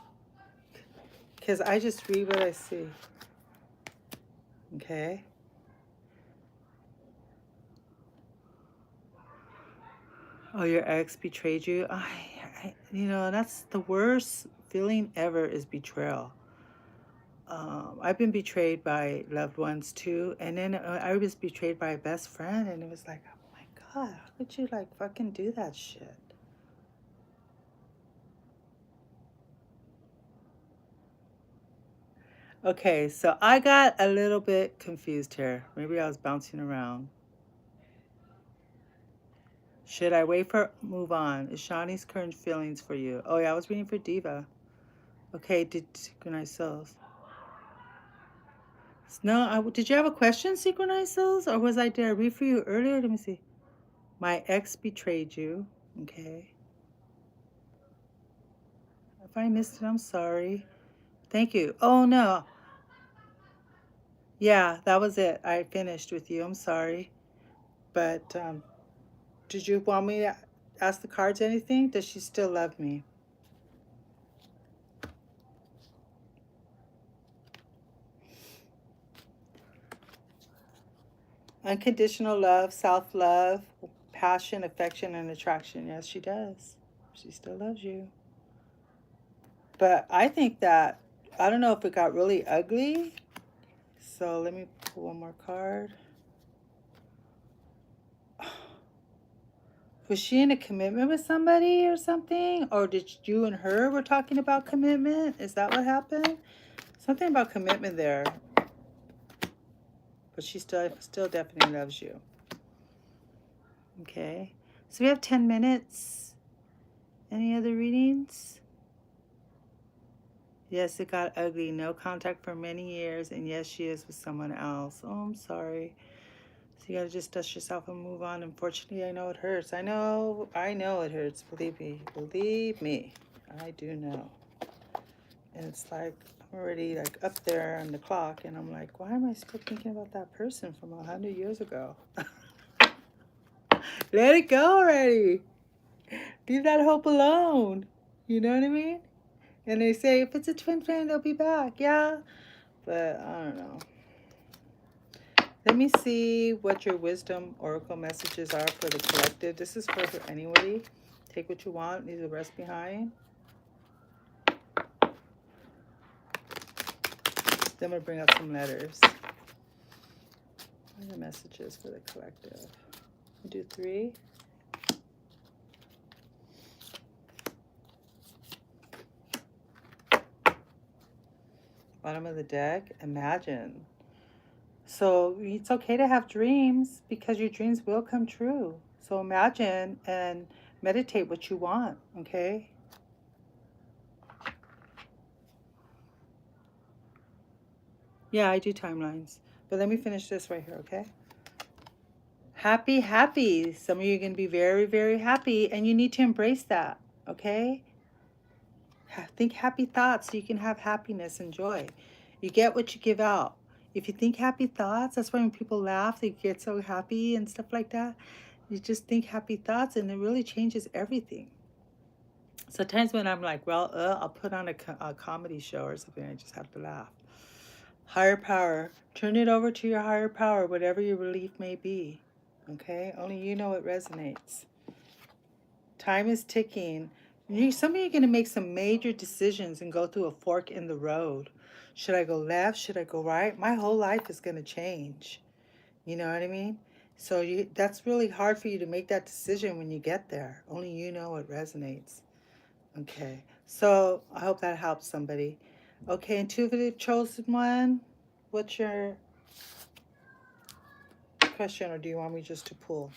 Because I just read what I see. Okay. Oh, your ex betrayed you? You know, that's the worst feeling ever is betrayal. I've been betrayed by loved ones too. And then I was betrayed by a best friend. And it was like, oh my God, how could you like fucking do that shit? Okay, so I got a little bit confused here. Maybe I was bouncing around. Should I wait for move on? Is Shawnee's current feelings for you? Oh yeah, I was reading for Diva. Okay, did Synchronized Souls. No, did you have a question, Synchronized Souls? Or did I read for you earlier? Let me see. My ex betrayed you. Okay. If I missed it, I'm sorry. Thank you. Oh no. Yeah, that was it. I finished with you. I'm sorry. But did you want me to ask the cards anything? Does she still love me? Unconditional love, self-love, passion, affection, and attraction. Yes, she does. She still loves you. But I think that, I don't know if it got really ugly. So let me pull one more card. Was she in a commitment with somebody or something? Or did you and her were talking about commitment? Is that what happened? Something about commitment there. But she still definitely loves you. Okay. So we have 10 minutes. Any other readings? Yes, it got ugly. No contact for many years. And yes, she is with someone else. Oh, I'm sorry. So you gotta just dust yourself and move on. Unfortunately, I know it hurts. I know it hurts. Believe me. Believe me. I do know. And it's like, I'm already like up there on the clock. And I'm like, why am I still thinking about that person from 100 years ago? Let it go already. Leave that hope alone. You know what I mean? And they say, if it's a twin flame, they'll be back. Yeah. But I don't know. Let me see what your wisdom oracle messages are for the collective. This is for anybody. Take what you want, leave the rest behind. Then we'll bring up some letters. What are the messages for the collective? We'll do 3. Bottom of the deck, imagine. So it's okay to have dreams because your dreams will come true. So imagine and meditate what you want, okay? Yeah, I do timelines. But let me finish this right here, okay? Happy, happy. Some of you are going to be very, very happy, and you need to embrace that, okay? Think happy thoughts so you can have happiness and joy. You get what you give out. If you think happy thoughts, that's why when people laugh, they get so happy and stuff like that. You just think happy thoughts, and it really changes everything. Sometimes when I'm like, well, I'll put on a comedy show or something, I just have to laugh. Higher power. Turn it over to your higher power, whatever your relief may be. Okay? Only you know what resonates. Time is ticking. Some of you are going to make some major decisions and go through a fork in the road. Should I go left? Should I go right? My whole life is going to change. You know what I mean? So that's really hard for you to make that decision when you get there. Only you know what resonates. Okay. So I hope that helps somebody. Okay, intuitive chosen one. What's your question, or do you want me just to pull?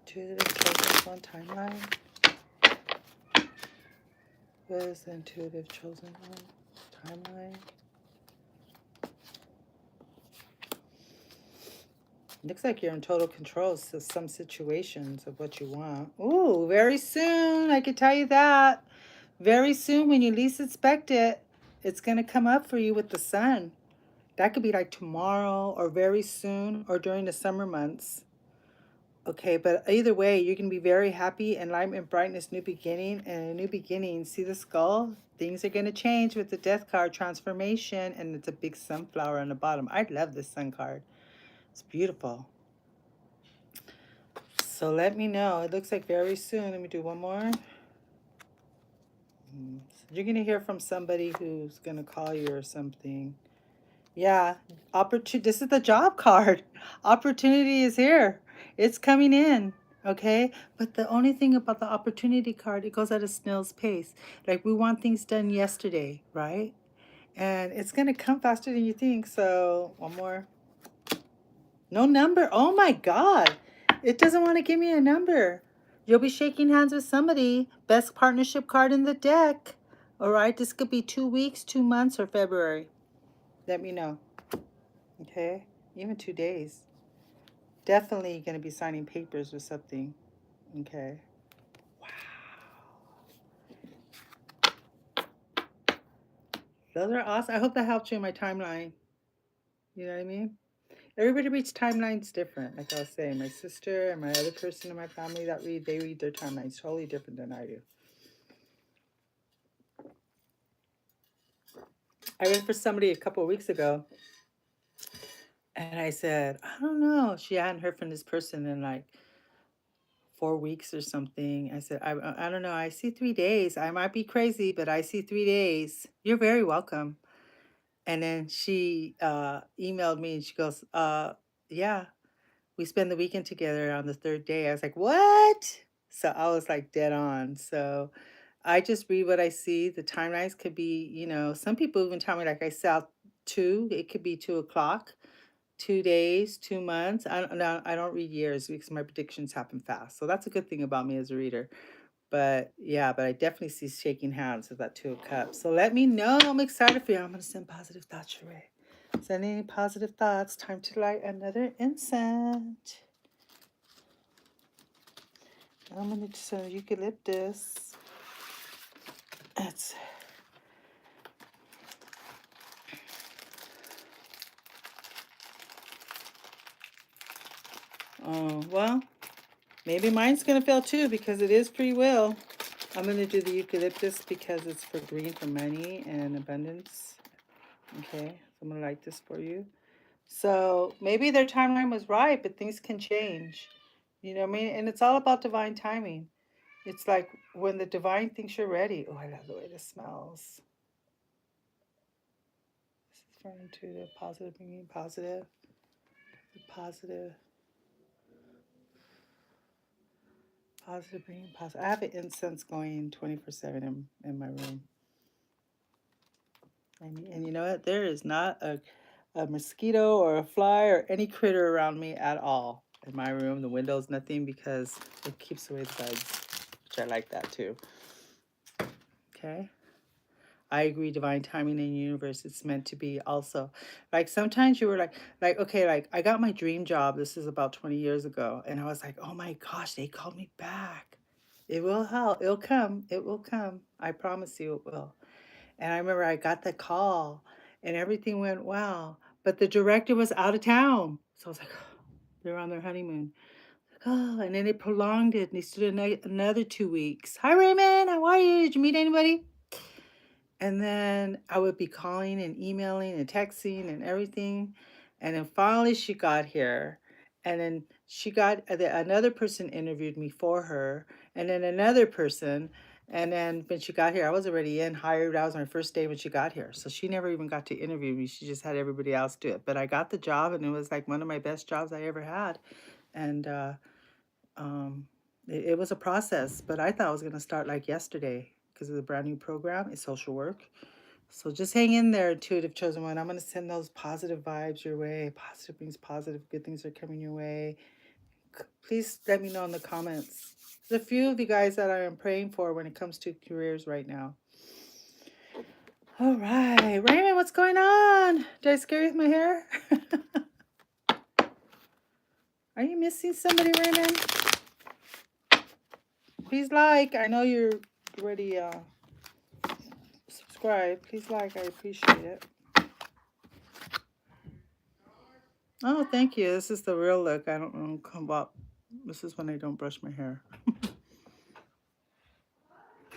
Intuitive chosen one timeline. What is the intuitive chosen one timeline? Looks like you're in total control of some situations of what you want. Ooh, very soon. I can tell you that. Very soon, when you least expect it, it's going to come up for you with the sun. That could be like tomorrow or very soon or during the summer months. Okay, but either way, you're going to be very happy, and light and brightness, new beginning, and a new beginning. See the skull? Things are going to change with the death card transformation, and it's a big sunflower on the bottom. I love this sun card. It's beautiful. So let me know. It looks like very soon. Let me do one more. You're going to hear from somebody who's going to call you or something. Yeah, this is the job card. Opportunity is here. It's coming in, okay? But the only thing about the opportunity card, it goes at a snail's pace. Like, we want things done yesterday, right? And it's going to come faster than you think. So, one more. No number. Oh my God. It doesn't want to give me a number. You'll be shaking hands with somebody. Best partnership card in the deck. All right, this could be 2 weeks, 2 months, or February. Let me know. Okay, even 2 days. Definitely going to be signing papers or something. Okay. Wow. Those are awesome. I hope that helped you in my timeline. You know what I mean? Everybody reads timelines different. Like I was saying, my sister and my other person in my family that they read their timelines totally different than I do. I read for somebody a couple of weeks ago, and I said, I don't know. She hadn't heard from this person in like 4 weeks or something. I said, I don't know. I see 3 days. I might be crazy, but I see 3 days. You're very welcome. And then she emailed me and she goes, yeah, we spend the weekend together on the 3rd day. I was like, what? So I was like dead on. So I just read what I see. The timelines could be, some people even tell me like I saw 2, it could be 2 o'clock, 2 days, 2 months. I don't know. I don't read years because my predictions happen fast. So that's a good thing about me as a reader. But yeah, but I definitely see shaking hands with that 2 of Cups. So let me know. I'm excited for you. I'm going to send positive thoughts your way. Send any positive thoughts. Time to light another incense. I'm going to send eucalyptus. That's... Oh, well, maybe mine's going to fail too because it is free will. I'm going to do the eucalyptus because it's for green, for money and abundance. Okay, I'm going to light this for you. So maybe their timeline was right, but things can change. You know what I mean? And it's all about divine timing. It's like when the divine thinks you're ready. Oh, I love the way this smells. This is for intuitive, positive, bringing positive, positive, positive, bringing positive. I have an incense going 24/7 in my room. And you know what? There is not a mosquito or a fly or any critter around me at all in my room. The windows, nothing, because it keeps away the bugs, which I like that too. Okay. I agree, divine timing in the universe, it's meant to be also. Like sometimes you were like, okay, like I got my dream job. This is about 20 years ago. And I was like, oh my gosh, they called me back. It will help. It'll come. It will come. I promise you it will. And I remember I got the call and everything went well. But the director was out of town. So I was like, they were on their honeymoon. Like, oh, and then they prolonged it and they stood another 2 weeks. Hi, Raymond. How are you? Did you meet anybody? And then I would be calling and emailing and texting and everything. And then finally she got here. And then she got, another person interviewed me for her. And then another person. And then when she got here, I was already hired. I was on my first day when she got here. So she never even got to interview me. She just had everybody else do it. But I got the job and it was like one of my best jobs I ever had. And um, it was a process, but I thought I was going to start like yesterday because of the brand new program. It's social work. So just hang in there, intuitive chosen one. I'm going to send those positive vibes your way. Positive brings positive. Good things are coming your way. Please let me know in the comments. There's a few of you guys that I am praying for when it comes to careers right now. All right. Raymond, what's going on? Did I scare you with my hair? Are you missing somebody, Raymond? Please like. I know you're already subscribed. Please like. I appreciate it. Oh, thank you. This is the real look. I don't know about. This is when I don't brush my hair.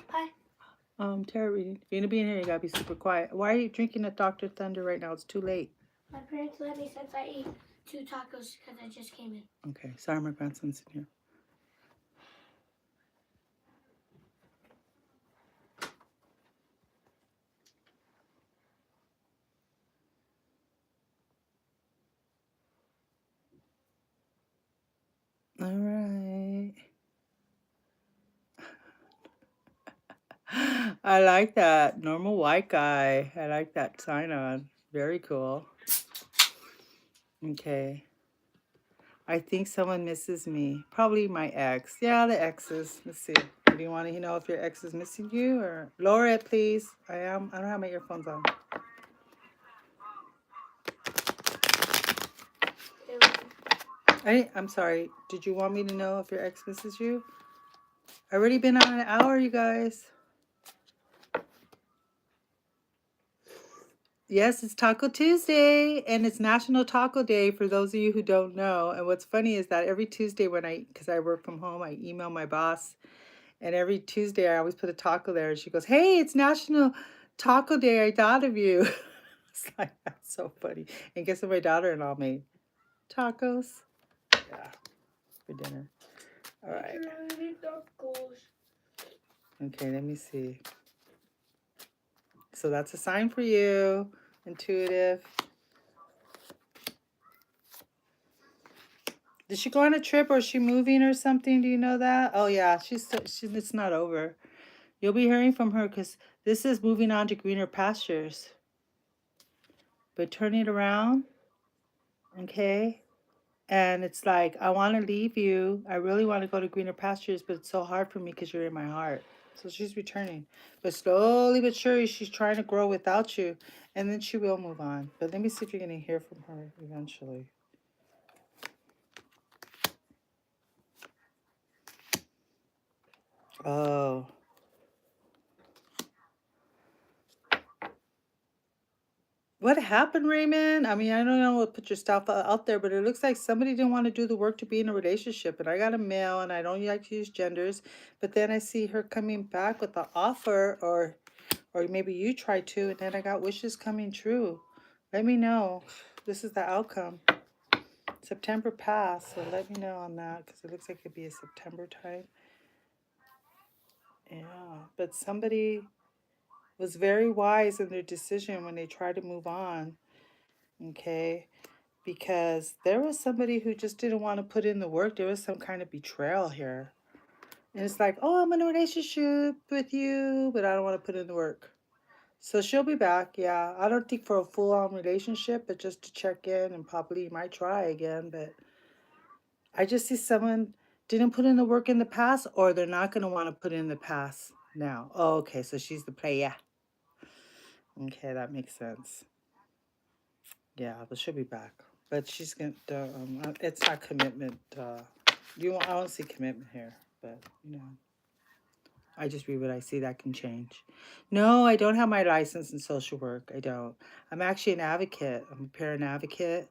Hi. Tarot reading. If you're gonna be in here, you gotta be super quiet. Why are you drinking a Dr. Thunder right now? It's too late. My parents let me since I ate 2 tacos because I just came in. Okay. Sorry, my grandson's in here. All right. I like that. Normal white guy. I like that sign on. Very cool. Okay. I think someone misses me. Probably my ex. Yeah, the exes. Let's see. Do you want to know if your ex is missing you or lower it, please? I don't have my earphones on. I'm sorry. Did you want me to know if your ex misses you? I already been on an hour, you guys. Yes, it's Taco Tuesday, and it's National Taco Day for those of you who don't know. And what's funny is that every Tuesday because I work from home, I email my boss, and every Tuesday I always put a taco there, and she goes, "Hey, it's National Taco Day. I thought of you." It's like, that's so funny. And guess what my daughter-in-law made? Tacos. Yeah, for dinner. All right. Okay, let me see. So that's a sign for you, intuitive. Did she go on a trip or is she moving or something? Do you know that? Oh yeah, it's not over. You'll be hearing from her because this is moving on to greener pastures. But turn it around, okay? And it's like, I want to leave you. I really want to go to greener pastures, but it's so hard for me because you're in my heart. So she's returning. But slowly but surely, she's trying to grow without you. And then she will move on. But let me see if you're going to hear from her eventually. Oh. What happened, Raymond? I mean, I don't know what put your stuff out there, but it looks like somebody didn't want to do the work to be in a relationship. And I got a male, and I don't like to use genders. But then I see her coming back with the offer, or maybe you tried to, and then I got wishes coming true. Let me know. This is the outcome. September passed, so let me know on that because it looks like it'd be a September time. Yeah, but somebody was very wise in their decision when they tried to move on, okay? Because there was somebody who just didn't want to put in the work. There was some kind of betrayal here. And it's like, oh, I'm in a relationship with you, but I don't want to put in the work. So she'll be back, yeah. I don't think for a full-on relationship, but just to check in and probably might try again. But I just see someone didn't put in the work in the past, or they're not going to want to put in the past now. Oh, okay, so she's the player. Okay, that makes sense. Yeah, but she'll be back. But she's going to, it's not commitment. I don't see commitment here, but, I just read what I see. That can change. No, I don't have my license in social work. I don't. I'm actually an advocate. I'm a parent advocate,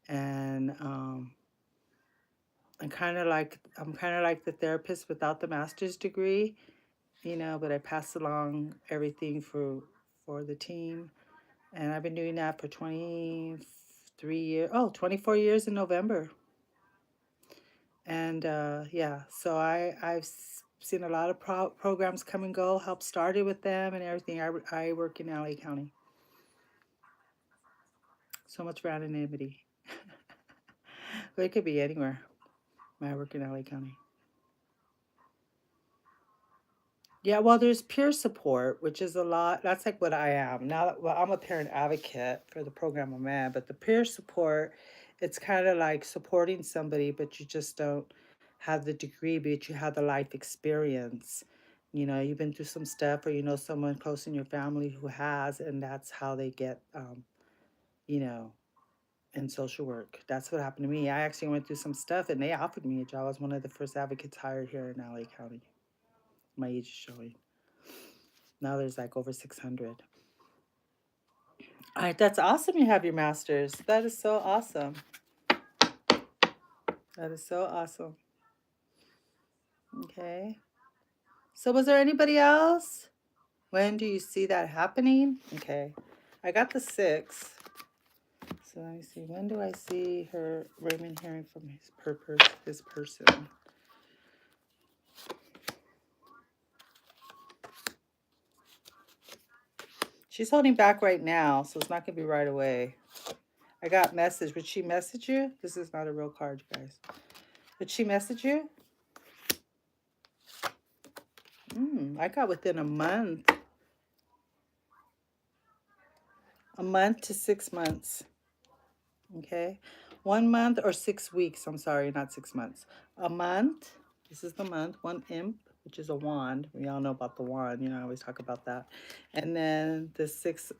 and I'm kind of like the therapist without the master's degree, But I pass along everything for the team, and I've been doing that for 23 years. Oh, 24 years in November. And yeah, so I've seen a lot of programs come and go, help started with them and everything. I work in LA County. So much for anonymity. But it could be anywhere. I work in LA County. Yeah, well, there's peer support, which is a lot. That's like what I am. Now, well, I'm a parent advocate for the program I'm in, but the peer support, it's kind of like supporting somebody, but you just don't have the degree, but you have the life experience. You've been through some stuff, or someone close in your family who has, and that's how they get, you know, in social work. That's what happened to me. I actually went through some stuff, and they offered me a job. I was one of the first advocates hired here in LA County. My age is showing. Now there's like over 600. All right, that's awesome you have your master's. That is so awesome. That is so awesome. Okay. So was there anybody else? When do you see that happening? Okay. I got the 6. So let me see. When do I see her Raymond hearing from his person? She's holding back right now, so it's not going to be right away. I got message. Would she message you? This is not a real card, you guys. Would she message you? I got within a month. A month to 6 months. Okay. 1 month or 6 weeks. I'm sorry, not 6 months. A month. This is the month. 1 imp, which is a wand. We all know about the wand. I always talk about that. And then the 6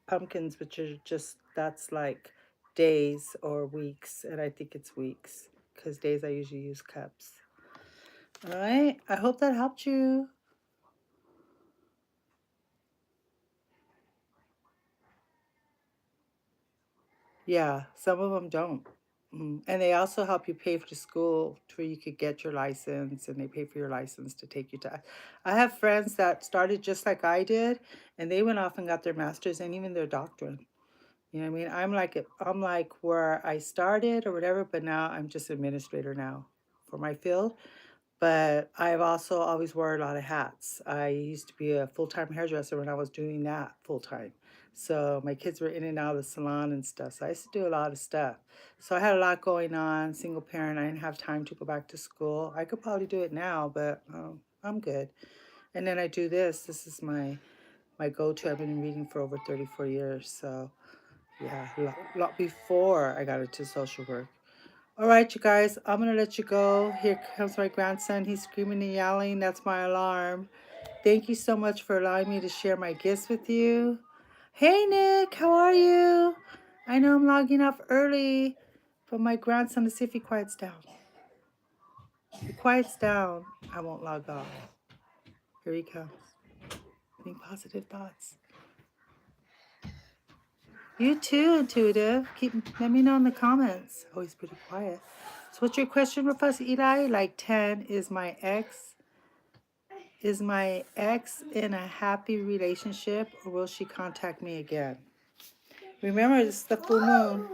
pumpkins, which are that's like days or weeks. And I think it's weeks because days I usually use cups. All right. I hope that helped you. Yeah, some of them don't. And they also help you pay for the school where you could get your license, and they pay for your license to take you to. I have friends that started just like I did, and they went off and got their master's and even their doctorate. You know what I mean? I'm like where I started or whatever, but now I'm just administrator now for my field. But I've also always wore a lot of hats. I used to be a full-time hairdresser when I was doing that full-time. So my kids were in and out of the salon and stuff. So I used to do a lot of stuff. So I had a lot going on, single parent. I didn't have time to go back to school. I could probably do it now, but I'm good. And then I do this. This is my go-to. I've been reading for over 34 years. So yeah, a lot before I got into social work. All right, you guys, I'm going to let you go. Here comes my grandson. He's screaming and yelling. That's my alarm. Thank you so much for allowing me to share my gifts with you. Hey, Nick, how are you? I know I'm logging off early, but my grandson, to see if he quiets down. If he quiets down, I won't log off. Here he comes. Think positive thoughts. You too, Intuitive. Let me know in the comments. Oh, he's pretty quiet. So what's your question with us, Eli? Like 10, is my ex in a happy relationship, or will she contact me again? Remember, this is the full moon,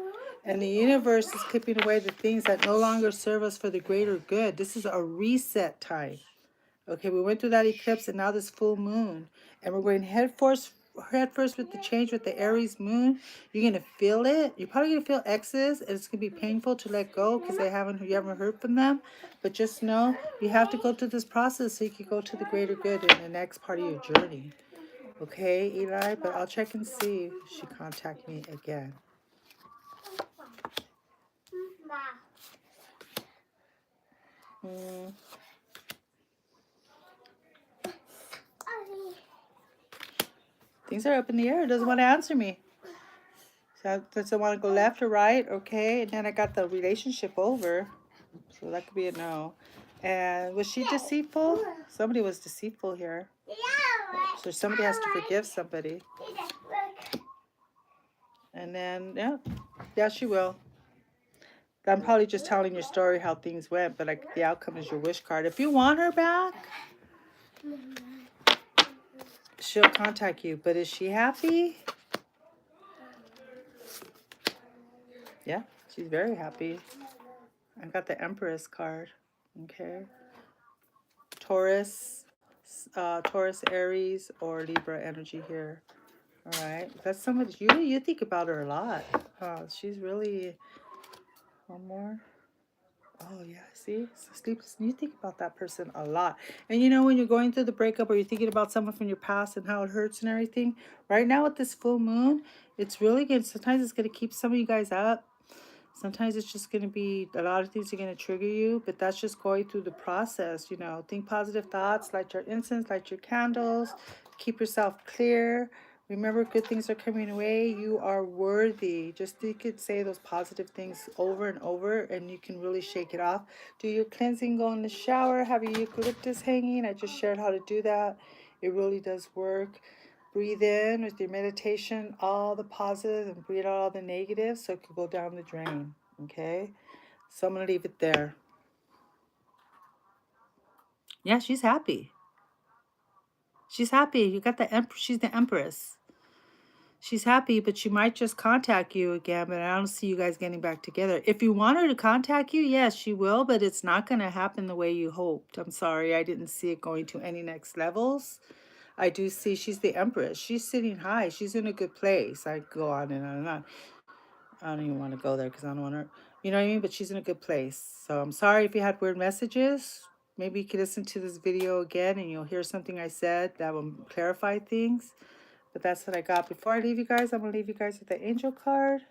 and the universe is clipping away the things that no longer serve us for the greater good. This is a reset time. Okay, we went through that eclipse and now this full moon. And we're going head first with the change with the Aries moon. You're going to feel it. You're probably going to feel X's, and it's going to be painful to let go because you haven't heard from them. But just know you have to go through this process so you can go to the greater good in the next part of your journey. Okay, Eli? But I'll check and see if she contact me again. Things are up in the air. It doesn't want to answer me. So does it want to go left or right? Okay, and then I got the relationship over. So that could be a no. And was she deceitful? Somebody was deceitful here. So somebody has to forgive somebody. And then, yeah, she will. I'm probably just telling your story how things went, but the outcome is your wish card. If you want her back, she'll contact you. But is she happy? Yeah, she's very happy. I got the Empress card. Okay. Taurus, Aries, or Libra energy here. All right. That's somebody you think about her a lot. She's really one more. Oh yeah, see, you think about that person a lot. And you know, when you're going through the breakup or you're thinking about someone from your past and how it hurts and everything, right now with this full moon, it's really good. Sometimes it's going to keep some of you guys up. Sometimes it's just going to be a lot of things are going to trigger you, but that's just going through the process. You know, think positive thoughts, light your incense, light your candles, keep yourself clear. Remember, good things are coming away. You are worthy. Just you could say those positive things over and over, and you can really shake it off. Do your cleansing, go in the shower, have your eucalyptus hanging. I just shared how to do that. It really does work. Breathe in with your meditation all the positive and breathe out all the negative so it could go down the drain. Okay? So I'm going to leave it there. Yeah, she's happy. She's happy. You got the Empress. She's the Empress. She's happy, but she might just contact you again, but I don't see you guys getting back together. If you want her to contact you, yes, she will, but it's not going to happen the way you hoped. I'm sorry. I didn't see it going to any next levels. I do see she's the Empress. She's sitting high. She's in a good place. I go on and on and on. I don't even want to go there because I don't want her. You know what I mean? But she's in a good place. So I'm sorry if you had weird messages. Maybe you could listen to this video again and you'll hear something I said that will clarify things. But that's what I got. Before I leave you guys, I'm going to leave you guys with the angel card.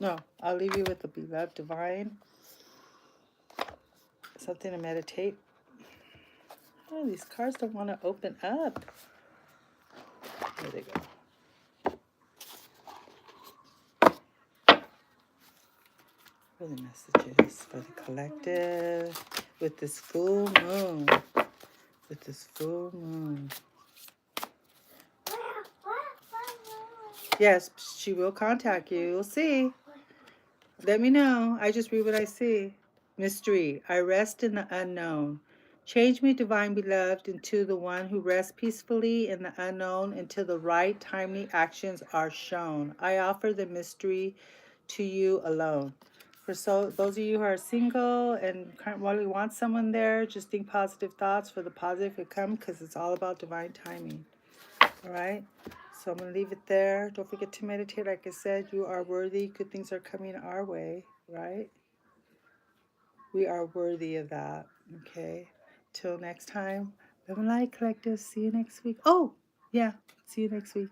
No, I'll leave you with the beloved divine. Something to meditate. Oh, these cards don't want to open up. There they go. For the messages for the collective with this full moon. With this full moon. Yes, she will contact you. We'll see. Let me know. I just read what I see. Mystery. I rest in the unknown. Change me, divine beloved, into the one who rests peacefully in the unknown until the right timely actions are shown. I offer the mystery to you alone. For those of you who are single and really want someone there, just think positive thoughts for the positive to come because it's all about divine timing. All right? So I'm going to leave it there. Don't forget to meditate. Like I said, you are worthy. Good things are coming our way, right? We are worthy of that, okay? Till next time, love and light collective. See you next week. Oh, yeah. See you next week.